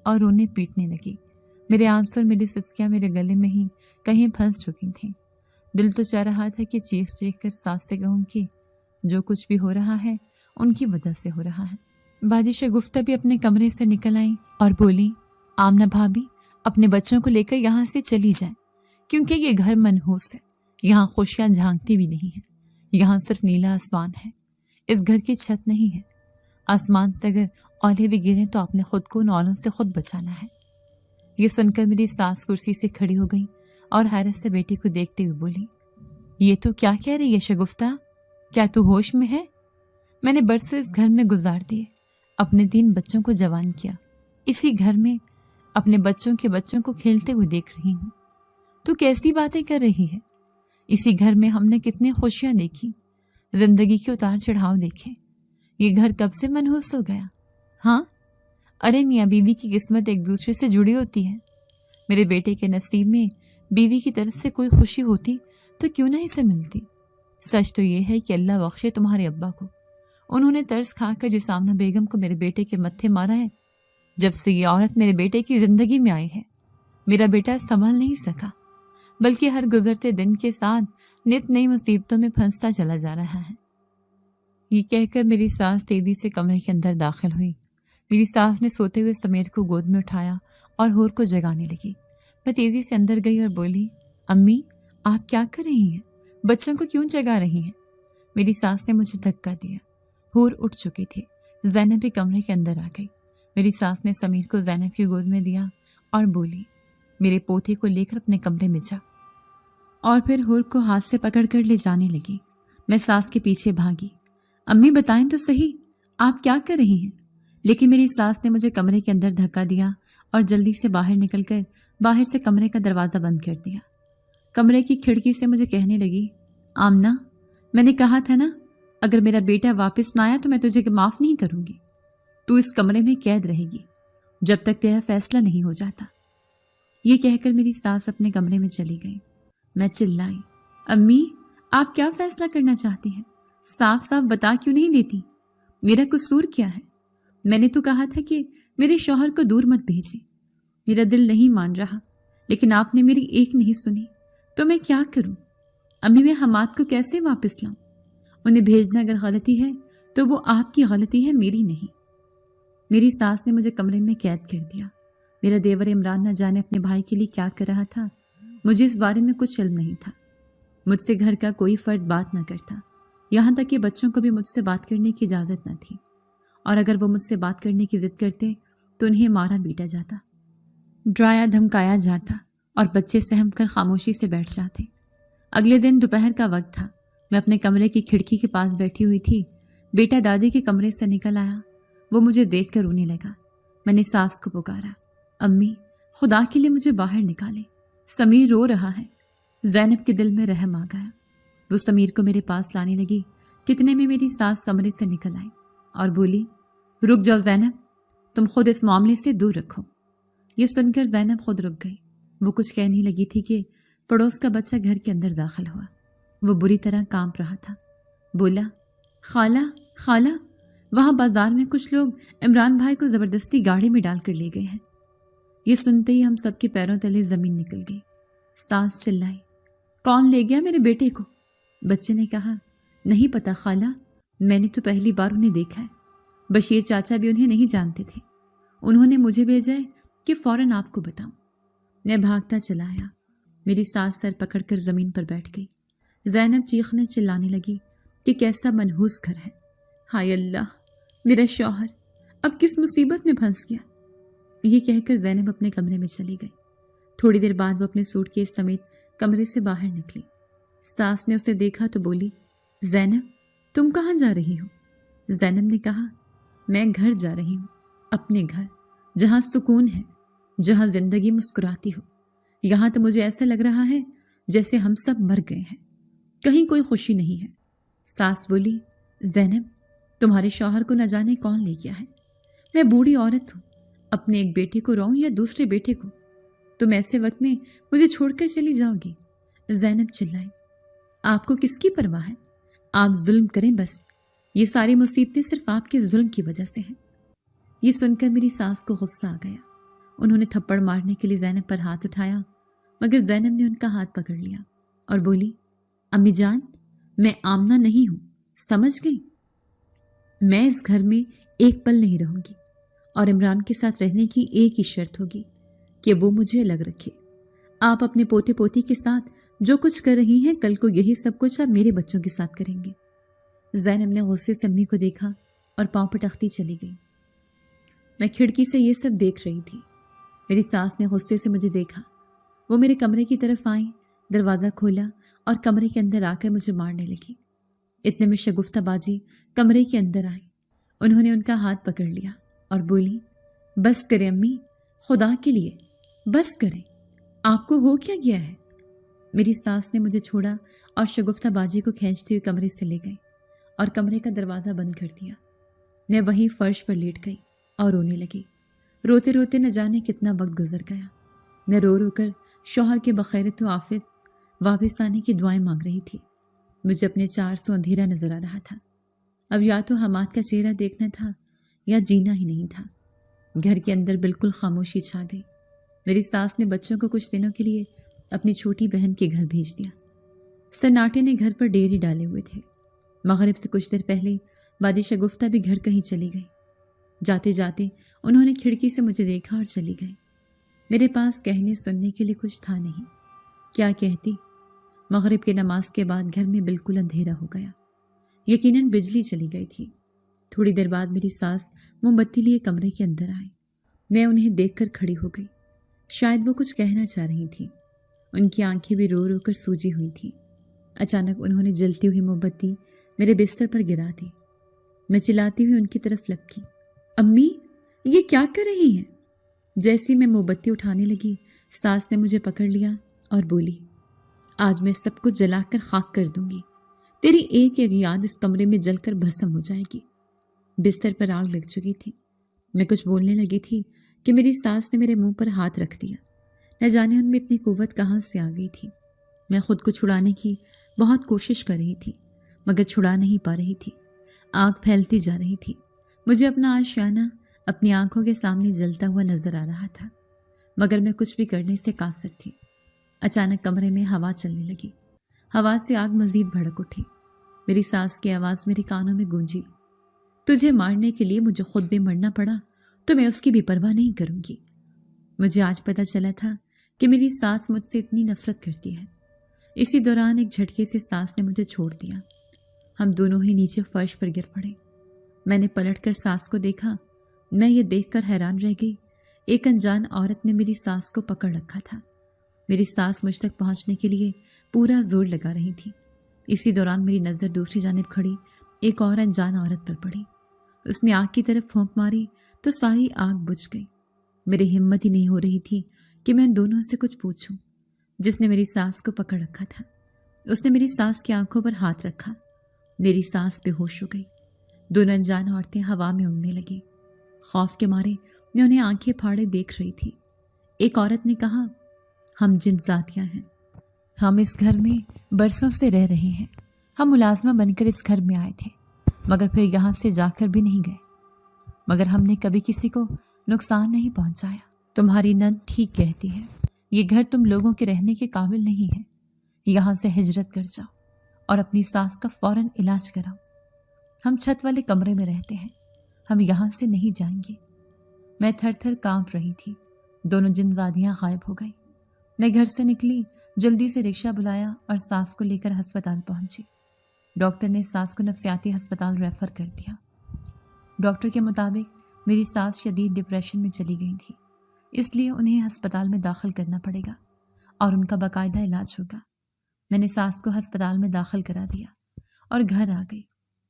اور رونے پیٹنے لگی۔ میرے آنسو اور میری سسکیاں میرے گلے میں ہی کہیں پھنس چکی تھیں۔ دل تو چاہ رہا تھا کہ چیخ چیخ کر ساس سے کہوں کہ جو کچھ بھی ہو رہا ہے ان کی وجہ سے ہو رہا ہے۔ باجی شگفتہ بھی اپنے کمرے سے نکل آئیں اور بولی، آمنہ بھابی اپنے بچوں کو لے کر یہاں سے چلی جائیں، کیونکہ یہ گھر منحوس ہے۔ یہاں خوشیاں جھانکتی بھی نہیں ہیں، یہاں صرف نیلا آسمان ہے، اس گھر کی چھت نہیں ہے۔ آسمان سے اگر اولے بھی گریں تو آپ نے خود کو ان اولوں سے خود بچانا ہے۔ یہ سن کر میری ساس کرسی سے کھڑی ہو گئی اور حیرت سے بیٹی کو دیکھتے ہوئے بولی، یہ تو کیا کہہ رہی ہے شگفتہ؟ کیا تو ہوش میں ہے؟ میں نے برسوں اس گھر میں گزار دیے، اپنے 3 بچوں کو جوان کیا، اسی گھر میں اپنے بچوں کے بچوں کو کھیلتے ہوئے دیکھ رہی ہوں۔ تو کیسی باتیں کر رہی ہے؟ اسی گھر میں ہم نے کتنی خوشیاں دیکھی، زندگی کے اتار چڑھاؤ دیکھے۔ یہ گھر کب سے منحوس ہو گیا؟ ہاں، ارے میاں بیوی کی قسمت ایک دوسرے سے جڑی ہوتی ہے۔ میرے بیٹے کے نصیب میں بیوی کی طرف سے کوئی خوشی ہوتی تو کیوں نہ اسے ملتی۔ سچ تو یہ ہے کہ اللہ بخشے تمہارے ابا کو، انہوں نے ترس کھا کر جس آمنہ بیگم کو میرے بیٹے کے متھے مارا ہے، جب سے یہ عورت میرے بیٹے کی زندگی میں آئی ہے میرا بیٹا سنبھل نہیں سکا، بلکہ ہر گزرتے دن کے ساتھ نت نئی مصیبتوں میں پھنستا چلا جا رہا ہے۔ یہ کہہ کر میری ساس تیزی سے کمرے کے اندر داخل ہوئی۔ میری ساس نے سوتے ہوئے سمیر کو گود میں اٹھایا اور ہور کو جگانے لگی۔ میں تیزی سے اندر گئی اور بولی، امی آپ کیا کر رہی ہیں؟ بچوں کو کیوں جگا رہی ہیں؟ میری ساس نے مجھے دھکا دیا۔ ہور اٹھ چکی تھی، زینب بھی کمرے کے اندر آ گئی۔ میری ساس نے سمیر کو زینب کی گود میں دیا اور بولی، میرے پوتے کو لے کر اپنے کمرے میں جا، اور پھر ہور کو ہاتھ سے پکڑ کر لے جانے لگی۔ میں ساس کے پیچھے بھاگی۔ امی بتائیں تو صحیح آپ کیا کر رہی ہیں؟ لیکن میری ساس نے مجھے کمرے کے اندر دھکا دیا اور جلدی سے باہر نکل کر باہر سے کمرے کا دروازہ بند کر دیا۔ کمرے کی کھڑکی سے مجھے کہنے لگی، آمنہ میں نے کہا تھا نا، اگر میرا بیٹا واپس نہ آیا تو میں تجھے معاف نہیں کروں گی۔ تو اس کمرے میں قید رہے گی جب تک تیرا فیصلہ نہیں ہو جاتا۔ یہ کہہ کر میری ساس اپنے کمرے میں چلی گئی۔ میں چلائی، امی آپ کیا فیصلہ کرنا چاہتی ہیں؟ صاف صاف بتا کیوں نہیں دیتی؟ میرا قصور کیا ہے؟ میں نے تو کہا تھا کہ میرے شوہر کو دور مت بھیجے۔ میرا دل نہیں مان رہا، لیکن آپ نے میری ایک نہیں سنی، تو میں کیا کروں؟ امی میں حماد کو کیسے واپس لاؤں؟ انہیں بھیجنا اگر غلطی ہے تو وہ آپ کی غلطی ہے، میری نہیں۔ میری ساس نے مجھے کمرے میں قید کر دیا۔ میرا دیور عمران نہ جانے اپنے بھائی کے لیے کیا کر رہا تھا، مجھے اس بارے میں کچھ علم نہیں تھا۔ مجھ سے گھر کا کوئی فرد بات نہ کرتا، یہاں تک کہ بچوں کو بھی مجھ سے بات کرنے کی اجازت نہ تھی، اور اگر وہ مجھ سے بات کرنے کی ضد کرتے تو انہیں مارا پیٹا جاتا، ڈرایا دھمکایا جاتا، اور بچے سہم کر خاموشی سے بیٹھ جاتے۔ اگلے دن دوپہر کا وقت تھا، میں اپنے کمرے کی کھڑکی کے پاس بیٹھی ہوئی تھی۔ بیٹا دادی کے کمرے سے نکل آیا، وہ مجھے دیکھ کر رونے لگا۔ میں نے ساس کو پکارا، امی خدا کے لیے مجھے باہر نکالے، سمیر رو رہا ہے۔ زینب کے دل میں رحم آ گیا، وہ سمیر کو میرے پاس لانے لگی۔ کتنے میں میری ساس کمرے سے نکل آئی اور بولی، رک جاؤ زینب، تم خود اس معاملے سے دور رکھو۔ یہ سن کر زینب خود رک گئی۔ وہ کچھ کہنے لگی تھی کہ پڑوس کا بچہ گھر کے اندر داخل ہوا۔ وہ بری طرح کانپ رہا تھا۔ بولا، خالہ خالہ، وہاں بازار میں کچھ لوگ عمران بھائی کو زبردستی گاڑی میں ڈال کر لے گئے ہیں۔ یہ سنتے ہی ہم سب کے پیروں تلے زمین نکل گئی۔ ساس چلائی، کون لے گیا میرے بیٹے کو؟ بچے نے کہا، نہیں پتا خالہ، میں نے تو پہلی بار انہیں دیکھا ہے، بشیر چاچا بھی انہیں نہیں جانتے تھے، انہوں نے مجھے بھیجا ہے کہ فوراً آپ کو بتاؤں۔ میں بھاگتا چلا آیا۔ میری ساس سر پکڑ کر زمین پر بیٹھ گئی۔ زینب چیخنے چلانے لگی کہ کیسا منحوس گھر ہے، ہائے اللہ، میرا شوہر اب کس مصیبت میں پھنس گیا۔ یہ کہہ کر زینب اپنے کمرے میں چلی گئی۔ تھوڑی دیر بعد وہ اپنے سوٹ کیس سمیت کمرے سے باہر نکلی۔ ساس نے اسے دیکھا تو بولی، زینب تم کہاں جا رہی ہو؟ زینب نے کہا، میں گھر جا رہی ہوں، اپنے گھر، جہاں سکون ہے، جہاں زندگی مسکراتی ہو۔ یہاں تو مجھے ایسا لگ رہا ہے جیسے ہم سب مر گئے ہیں، کہیں کوئی خوشی نہیں ہے۔ ساس بولی، زینب تمہارے شوہر کو نہ جانے کون لے گیا ہے، میں بوڑھی عورت ہوں، اپنے ایک بیٹے کو رہوں یا دوسرے بیٹے کو، تم ایسے وقت میں مجھے چھوڑ کر چلی جاؤ گی؟ زینب چلائی، آپ کو کس کی پرواہ ہے؟ آپ ظلم کریں بس، یہ ساری مصیبتیں صرف آپ کے ظلم کی وجہ سے ہیں۔ یہ سن کر میری ساس کو غصہ آ گیا، انہوں نے تھپڑ مارنے کے لیے زینب پر ہاتھ اٹھایا، مگر زینب نے ان کا ہاتھ پکڑ لیا اور بولی، امی جان میں آمنہ نہیں ہوں، سمجھ گئی؟ میں اس گھر میں ایک پل نہیں رہوں گی، اور عمران کے ساتھ رہنے کی ایک ہی شرط ہوگی کہ وہ مجھے الگ رکھے۔ آپ اپنے پوتے پوتی کے ساتھ جو کچھ کر رہی ہیں، کل کو یہی سب کچھ آپ میرے بچوں کے ساتھ کریں گے۔ زینب نے غصے سے امی کو دیکھا اور پاؤں پٹکتی چلی گئی۔ میں کھڑکی سے یہ سب دیکھ رہی تھی۔ میری ساس نے غصے سے مجھے دیکھا، وہ میرے کمرے کی طرف آئیں، دروازہ کھولا اور کمرے کے اندر آ کر مجھے مارنے لگی۔ اتنے میں شگفتہ باجی کمرے کے اندر آئی، انہوں نے ان کا ہاتھ پکڑ لیا اور بولی، بس کریں امی، خدا کے لیے بس کریں، آپ کو ہو کیا گیا ہے؟ میری ساس نے مجھے چھوڑا اور شگفتہ باجی کو کھینچتے ہوئے کمرے سے لے گئی اور کمرے کا دروازہ بند کر دیا۔ میں وہیں فرش پر لیٹ گئی اور رونے لگی۔ روتے روتے نہ جانے کتنا وقت گزر گیا۔ میں رو رو کر شوہر کے بخیرت و عافیت واپس آنے کی دعائیں مانگ رہی تھی۔ مجھے اپنے 400 اندھیرا نظر آ رہا تھا۔ اب یا تو حماد کا چہرہ دیکھنا تھا یا جینا ہی نہیں تھا۔ گھر کے اندر بالکل خاموشی چھا گئی۔ میری ساس نے بچوں کو کچھ دنوں کے لیے اپنی چھوٹی بہن کے گھر بھیج دیا۔ سناٹے نے گھر پر ڈیرے ڈالے ہوئے تھے۔ مغرب سے کچھ دیر پہلے باجی شگفتہ بھی گھر کہیں چلی گئی۔ جاتے جاتے انہوں نے کھڑکی سے مجھے دیکھا اور چلی گئی۔ میرے پاس کہنے سننے کے لیے کچھ تھا نہیں، کیا کہتی؟ مغرب کی نماز کے بعد گھر میں بالکل اندھیرا ہو گیا، یقیناً بجلی چلی گئی تھی۔ تھوڑی دیر بعد میری ساس موم بتی لیے کمرے کے اندر آئی۔ میں انہیں دیکھ کر کھڑی ہو گئی، شاید وہ کچھ کہنا چاہ رہی تھیں۔ ان کی آنکھیں بھی رو رو کر سوجی ہوئی تھیں۔ اچانک انہوں نے جلتی ہوئی موم بتی میرے بستر پر گرا دی۔ میں چلاتی ہوئی ان کی طرف لپکی، امی یہ کیا کر رہی ہیں؟ جیسی میں موم بتی اٹھانے لگی، ساس نے مجھے پکڑ لیا اور بولی، آج میں سب کچھ جلا کر خاک کر دوں گی، تیری ایک ایک یاد اس کمرے میں جل کر بھسم ہو جائے گی۔ بستر پر آگ لگ چکی تھی۔ میں کچھ بولنے لگی تھی کہ میری ساس نے میرے منہ پر ہاتھ رکھ دیا۔ نہ جانے ان میں اتنی قوت کہاں سے آ گئی تھی۔ میں خود کو چھڑانے کی بہت کوشش کر رہی تھی، مگر چھڑا نہیں پا رہی تھی۔ آگ پھیلتی جا رہی تھی۔ مجھے اپنا آشیانہ اپنی آنکھوں کے سامنے جلتا ہوا نظر آ رہا تھا، مگر میں کچھ بھی کرنے سے قاصر تھی۔ اچانک کمرے میں ہوا چلنے لگی۔ ہوا سے آگ مزید بھڑک اٹھی۔ میری ساس کی آواز میرے کانوں میں گونجی، تجھے مارنے کے لیے مجھے خود بھی مرنا پڑا تو میں اس کی بھی پرواہ نہیں کروں گی۔ مجھے آج پتہ چلا تھا کہ میری ساس مجھ سے اتنی نفرت کرتی ہے۔ اسی دوران ایک جھٹکے سے ساس نے مجھے چھوڑ دیا۔ ہم دونوں ہی نیچے فرش پر گر پڑے۔ میں نے پلٹ کر ساس کو دیکھا۔ میں یہ دیکھ کر حیران رہ گئی، ایک انجان عورت نے میری ساس کو پکڑ رکھا تھا۔ میری ساس مجھ تک پہنچنے کے لیے پورا زور لگا رہی تھی۔ اسی دوران میری نظر دوسری جانب کھڑی ایک اور انجان عورت پر پڑی۔ اس نے آگ کی طرف پھونک ماری تو ساری آگ بجھ گئی۔ میری ہمت ہی نہیں ہو رہی تھی کہ میں ان دونوں سے کچھ پوچھوں۔ جس نے میری ساس کو پکڑ رکھا تھا، اس نے میری ساس کی آنکھوں پر ہاتھ رکھا۔ میری ساس بے ہوش ہو گئی۔ دونوں انجان عورتیں ہوا میں اڑنے لگی۔ خوف کے مارے میں انہیں آنکھیں پھاڑے دیکھ رہی تھی۔ ایک عورت نے کہا، ہم جن ذاتیاں ہیں، ہم اس گھر میں برسوں سے رہ رہے ہیں، ہم ملازمہ بن کر اس گھر میں آئے تھے، مگر پھر یہاں سے جا کر بھی نہیں گئے، مگر ہم نے کبھی کسی کو نقصان نہیں پہنچایا۔ تمہاری نند ٹھیک کہتی ہے، یہ گھر تم لوگوں کے رہنے کے قابل نہیں ہے، یہاں سے ہجرت کر جاؤ اور اپنی ساس کا فوراً علاج کراؤ۔ ہم چھت والے کمرے میں رہتے ہیں، ہم یہاں سے نہیں جائیں گے۔ میں تھر تھر کانپ رہی تھی۔ دونوں جن زادیاں غائب ہو گئیں۔ میں گھر سے نکلی، جلدی سے رکشہ بلایا اور ساس کو لے کر ہسپتال پہنچی۔ ڈاکٹر نے ساس کو نفسیاتی ہسپتال ریفر کر دیا۔ ڈاکٹر کے مطابق میری ساس شدید ڈپریشن میں چلی گئی تھی، اس لیے انہیں ہسپتال میں داخل کرنا پڑے گا اور ان کا باقاعدہ علاج ہوگا۔ میں نے ساس کو ہسپتال میں داخل کرا دیا اور گھر آ گئی۔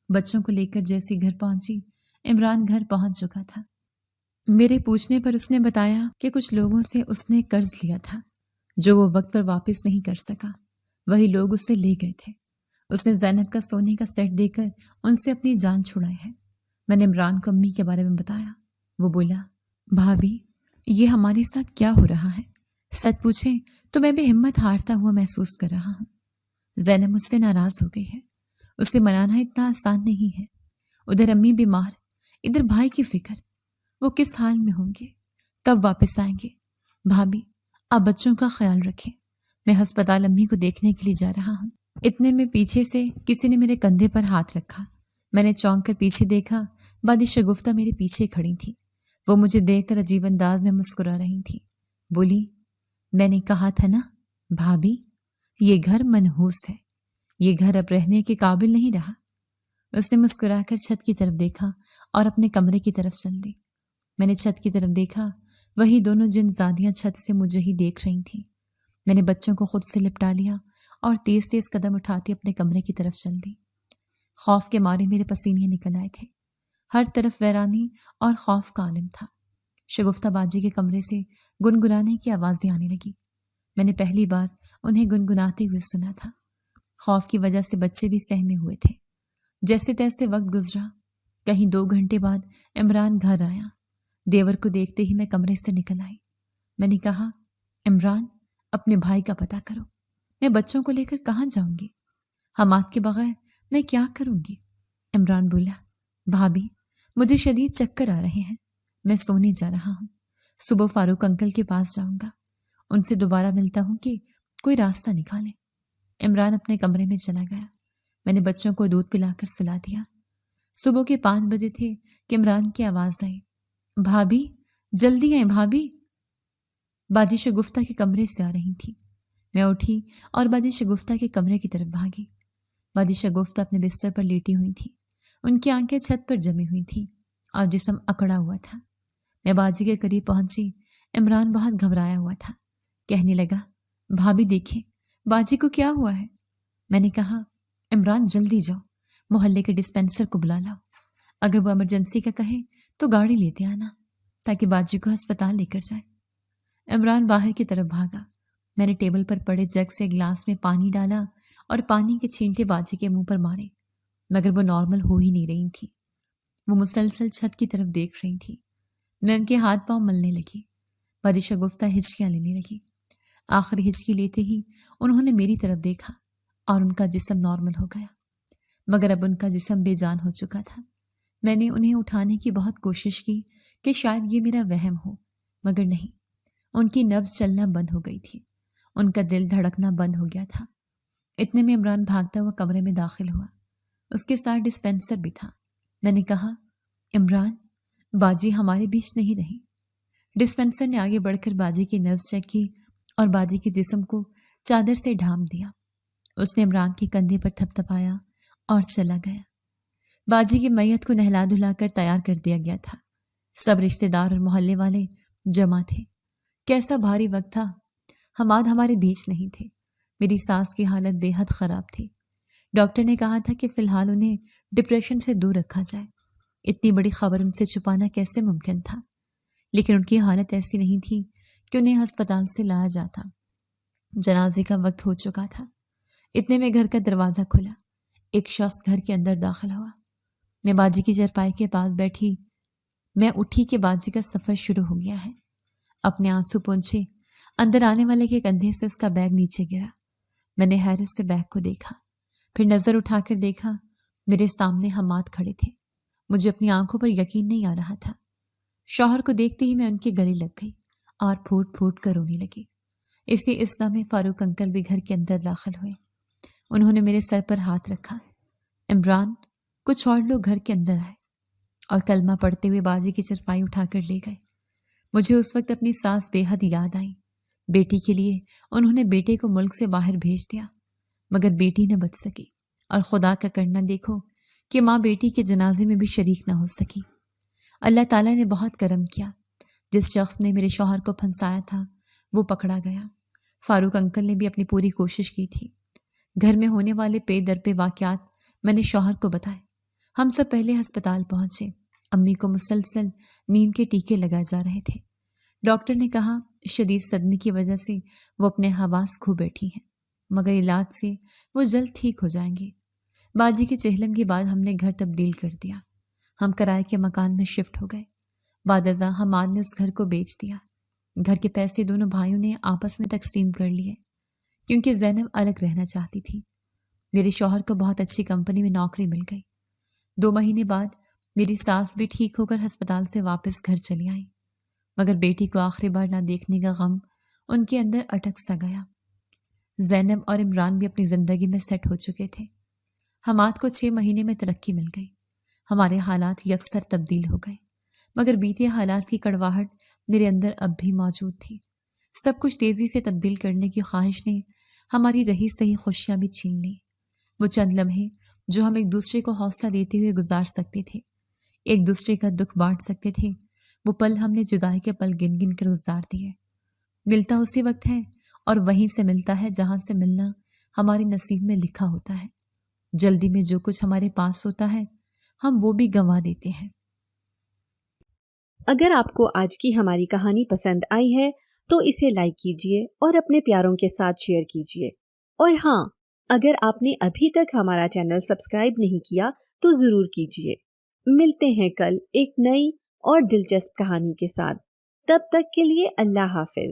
بچوں کو لے کر جیسی گھر پہنچی، عمران گھر پہنچ چکا تھا۔ میرے پوچھنے پر اس نے بتایا کہ کچھ لوگوں سے اس نے قرض لیا تھا جو وہ وقت پر واپس نہیں کر سکا۔ وہی لوگ اسے لے گئے تھے۔ اس نے زینب کا سونے کا سیٹ دے کر ان سے اپنی جان چھڑائی ہے۔ میں نے عمران کو امی کے بارے میں بتایا۔ وہ بولا، بھابھی یہ ہمارے ساتھ کیا ہو رہا ہے؟ سچ پوچھیں تو میں بھی ہمت ہارتا ہوا محسوس کر رہا ہوں۔ زینب مجھ سے ناراض ہو گئی ہے۔ اسے منانا اتنا آسان نہیں ہے۔ ادھر امی بیمار، ادھر بھائی کی فکر۔ وہ کس حال میں ہوں گے، کب واپس آئیں گے؟ بھابھی آپ بچوں کا خیال رکھیں، میں ہسپتال امی کو دیکھنے کے لیے جا رہا ہوں۔ اتنے میں پیچھے سے کسی نے میرے کندھے پر ہاتھ رکھا۔ میں نے چونک کر پیچھے دیکھا، باجی شگفتہ میرے پیچھے کھڑی تھی۔ وہ مجھے دیکھ کر عجیب انداز میں مسکرا رہی تھی۔ بولی، میں نے کہا تھا نا بھابھی، یہ گھر منحوس ہے، یہ گھر اب رہنے کے قابل نہیں رہا۔ اس نے مسکرا کر چھت کی طرف دیکھا اور اپنے کمرے کی طرف چل دی۔ میں نے چھت کی طرف دیکھا، وہی دونوں جن زادیاں چھت سے مجھے ہی دیکھ رہی تھیں۔ میں نے بچوں کو خود سے لپٹا لیا اور تیز تیز قدم اٹھاتی اپنے کمرے کی طرف چل دی۔ خوف کے مارے میرے پسینے نکل آئے تھے۔ ہر طرف ویرانی اور خوف کا عالم تھا۔ شگفتہ باجی کے کمرے سے گنگنانے کی آوازیں آنے لگی۔ میں نے پہلی بار انہیں گنگناتے ہوئے سنا تھا۔ خوف کی وجہ سے بچے بھی سہمے ہوئے تھے۔ جیسے تیسے وقت گزرا۔ کہیں 2 گھنٹے بعد عمران گھر آیا۔ دیور کو دیکھتے ہی میں کمرے سے نکل آئی۔ میں نے کہا، عمران اپنے بھائی کا پتہ کرو، میں بچوں کو لے کر کہاں جاؤں گی؟ حماد کے بغیر میں کیا کروں گی؟ عمران بولا، بھابھی مجھے شدید چکر آ رہے ہیں، میں سونے جا رہا ہوں، صبح فاروق انکل کے پاس جاؤں گا، ان سے دوبارہ ملتا ہوں کہ کوئی راستہ نکالیں۔ عمران اپنے کمرے میں چلا گیا۔ میں نے بچوں کو دودھ پلا کر سلا دیا۔ صبح کے 5 بجے تھے کہ عمران کی آواز آئی، بھابھی جلدی آئیں بھابھی۔ باجی شگفتہ کے کمرے سے آ رہی تھی۔ میں اٹھی اور باجی شگفتہ کے کمرے کی طرف بھاگی۔ باجی شگفتہ اپنے بستر پر لیٹی ہوئی تھی۔ ان کی آنکھیں چھت پر جمی ہوئی تھیں اور جسم اکڑا ہوا تھا۔ میں باجی کے قریب پہنچی۔ عمران بہت گھبرایا ہوا تھا۔ کہنے لگا، بھابھی دیکھیں باجی کو کیا ہوا ہے؟ میں نے کہا، عمران جلدی جاؤ، محلے کے ڈسپینسر کو بلا لاؤ، اگر وہ ایمرجنسی کا کہے تو گاڑی لیتے آنا تاکہ باجی کو ہسپتال لے کر جائے۔ عمران باہر کی طرف بھاگا۔ میں نے ٹیبل پر پڑے جگ سے گلاس میں پانی ڈالا اور پانی کے چھینٹے باجی کے منہ پر مارے، مگر وہ نارمل ہو ہی نہیں رہی تھی۔ وہ مسلسل چھت کی طرف دیکھ رہی تھی۔ میں ان کے ہاتھ پاؤں ملنے لگی۔ باجی شگفتہ ہچکیاں لینے لگی۔ آخر ہچکی لیتے ہی انہوں نے میری طرف دیکھا اور ان کا جسم نارمل ہو گیا، مگر اب ان کا جسم بے جان ہو چکا تھا۔ میں نے انہیں اٹھانے کی بہت کوشش کی کہ شاید یہ میرا وہم ہو، مگر نہیں، ان کی نبض چلنا بند ہو گئی تھی، ان کا دل دھڑکنا بند ہو گیا تھا۔ اتنے میں عمران بھاگتا ہوا کمرے میں داخل ہوا۔ اس کے ساتھ ڈسپینسر بھی تھا۔ میں نے کہا، عمران باجی ہمارے بیچ نہیں رہی۔ ڈسپینسر نے آگے بڑھ کر باجی کی نبض چیک کی اور باجی کے جسم کو چادر سے ڈھانپ دیا۔ اس نے عمران کے کندھے پر تھپ تھپایا اور چلا گیا۔ باجی کی میت کو نہلا دھلا کر تیار کر دیا گیا تھا۔ سب رشتہ دار اور محلے والے جمع تھے۔ کیسا بھاری وقت تھا۔ حماد ہمارے بیچ نہیں تھے۔ میری ساس کی حالت بے حد خراب تھی۔ ڈاکٹر نے کہا تھا کہ فی الحال انہیں ڈپریشن سے دور رکھا جائے۔ اتنی بڑی خبر ان سے چھپانا کیسے ممکن تھا؟ لیکن ان کی حالت ایسی نہیں تھی کہ انہیں ہسپتال سے لایا جاتا۔ جنازے کا وقت ہو چکا تھا۔ اتنے میں گھر کا دروازہ کھلا۔ ایک شخص گھر کے اندر داخل ہوا۔ میں باجی کی چارپائی کے پاس بیٹھی۔ میں اٹھی کہ باجی کا سفر شروع ہو گیا ہے۔ اپنے آنسو پونچھے، اندر آنے والے کے کندھے سے اس کا بیگ نیچے گرا۔ میں نے حیرت سے بیگ کو دیکھا، پھر نظر اٹھا کر دیکھا، میرے سامنے حماد کھڑے تھے۔ مجھے اپنی آنکھوں پر یقین نہیں آ رہا تھا۔ شوہر کو دیکھتے ہی میں ان کے گلے لگ گئی اور پھوٹ پھوٹ کر رونے لگی۔ اسی اسنا میں فاروق انکل بھی گھر کے اندر داخل ہوئے۔ انہوں نے میرے سر پر ہاتھ رکھا۔ عمران، کچھ اور لوگ گھر کے اندر آئے اور کلمہ پڑھتے ہوئے باجی کی چرپائی اٹھا کر لے گئے۔ مجھے اس وقت اپنی ساس بے حد یاد آئی۔ بیٹی کے لیے انہوں نے بیٹے کو ملک سے باہر بھیج دیا، مگر بیٹی نہ بچ سکی، اور خدا کا کرنا دیکھو کہ ماں بیٹی کے جنازے میں بھی شریک نہ ہو سکی۔ اللہ تعالیٰ نے بہت کرم کیا۔ جس شخص نے میرے شوہر کو پھنسایا تھا وہ پکڑا گیا۔ فاروق انکل نے بھی اپنی پوری کوشش کی تھی۔ گھر میں ہونے والے پے در پے واقعات میں نے شوہر کو بتائے۔ ہم سب پہلے ہسپتال پہنچے۔ امی کو مسلسل نیند کے ٹیکے لگائے جا رہے تھے۔ ڈاکٹر نے کہا شدید صدمے کی وجہ سے وہ اپنے حواس کھو بیٹھی ہیں۔ مگر علاج سے وہ جلد ٹھیک ہو جائیں گے۔ باجی کے چہلم کے بعد ہم نے گھر تبدیل کر دیا۔ ہم کرائے کے مکان میں شفٹ ہو گئے۔ بعد ازاں حماد نے اس گھر کو بیچ دیا۔ گھر کے پیسے دونوں بھائیوں نے آپس میں تقسیم کر لیے، کیونکہ زینب الگ رہنا چاہتی تھی۔ میرے شوہر کو بہت اچھی کمپنی میں نوکری مل گئی۔ 2 مہینے بعد میری ساس بھی ٹھیک ہو کر ہسپتال سے واپس گھر چلی آئی، مگر بیٹی کو آخری بار نہ دیکھنے کا غم ان کے اندر اٹک سا گیا۔ زینب اور عمران بھی اپنی زندگی میں سیٹ ہو چکے تھے۔ حماد کو 6 مہینے میں ترقی مل گئی۔ ہمارے حالات یکسر تبدیل ہو گئے، مگر بیتے حالات کی کڑواہٹ میرے اندر اب بھی موجود تھی۔ سب کچھ تیزی سے تبدیل کرنے کی خواہش نے ہماری رہی سہی خوشیاں بھی چھین لی۔ وہ چند لمحے جو ہم ایک دوسرے کو حوصلہ دیتے ہوئے گزار سکتے تھے، ایک دوسرے کا دکھ بانٹ سکتے تھے، وہ پل ہم نے جدائی کے پل گن گن کر گزار دیے۔ ملتا اسی وقت ہے اور وہیں سے ملتا ہے جہاں سے ملنا ہمارے نصیب میں لکھا ہوتا ہے۔ جلدی میں جو کچھ ہمارے پاس ہوتا ہے ہم وہ بھی گنوا دیتے ہیں۔ اگر آپ کو آج کی ہماری کہانی پسند آئی ہے تو اسے لائک کیجیے اور اپنے پیاروں کے ساتھ شیئر کیجیے، اور ہاں، اگر آپ نے ابھی تک ہمارا چینل سبسکرائب نہیں کیا تو ضرور کیجیے۔ ملتے ہیں کل ایک نئی اور دلچسپ کہانی کے ساتھ، تب تک کے لیے اللہ حافظ۔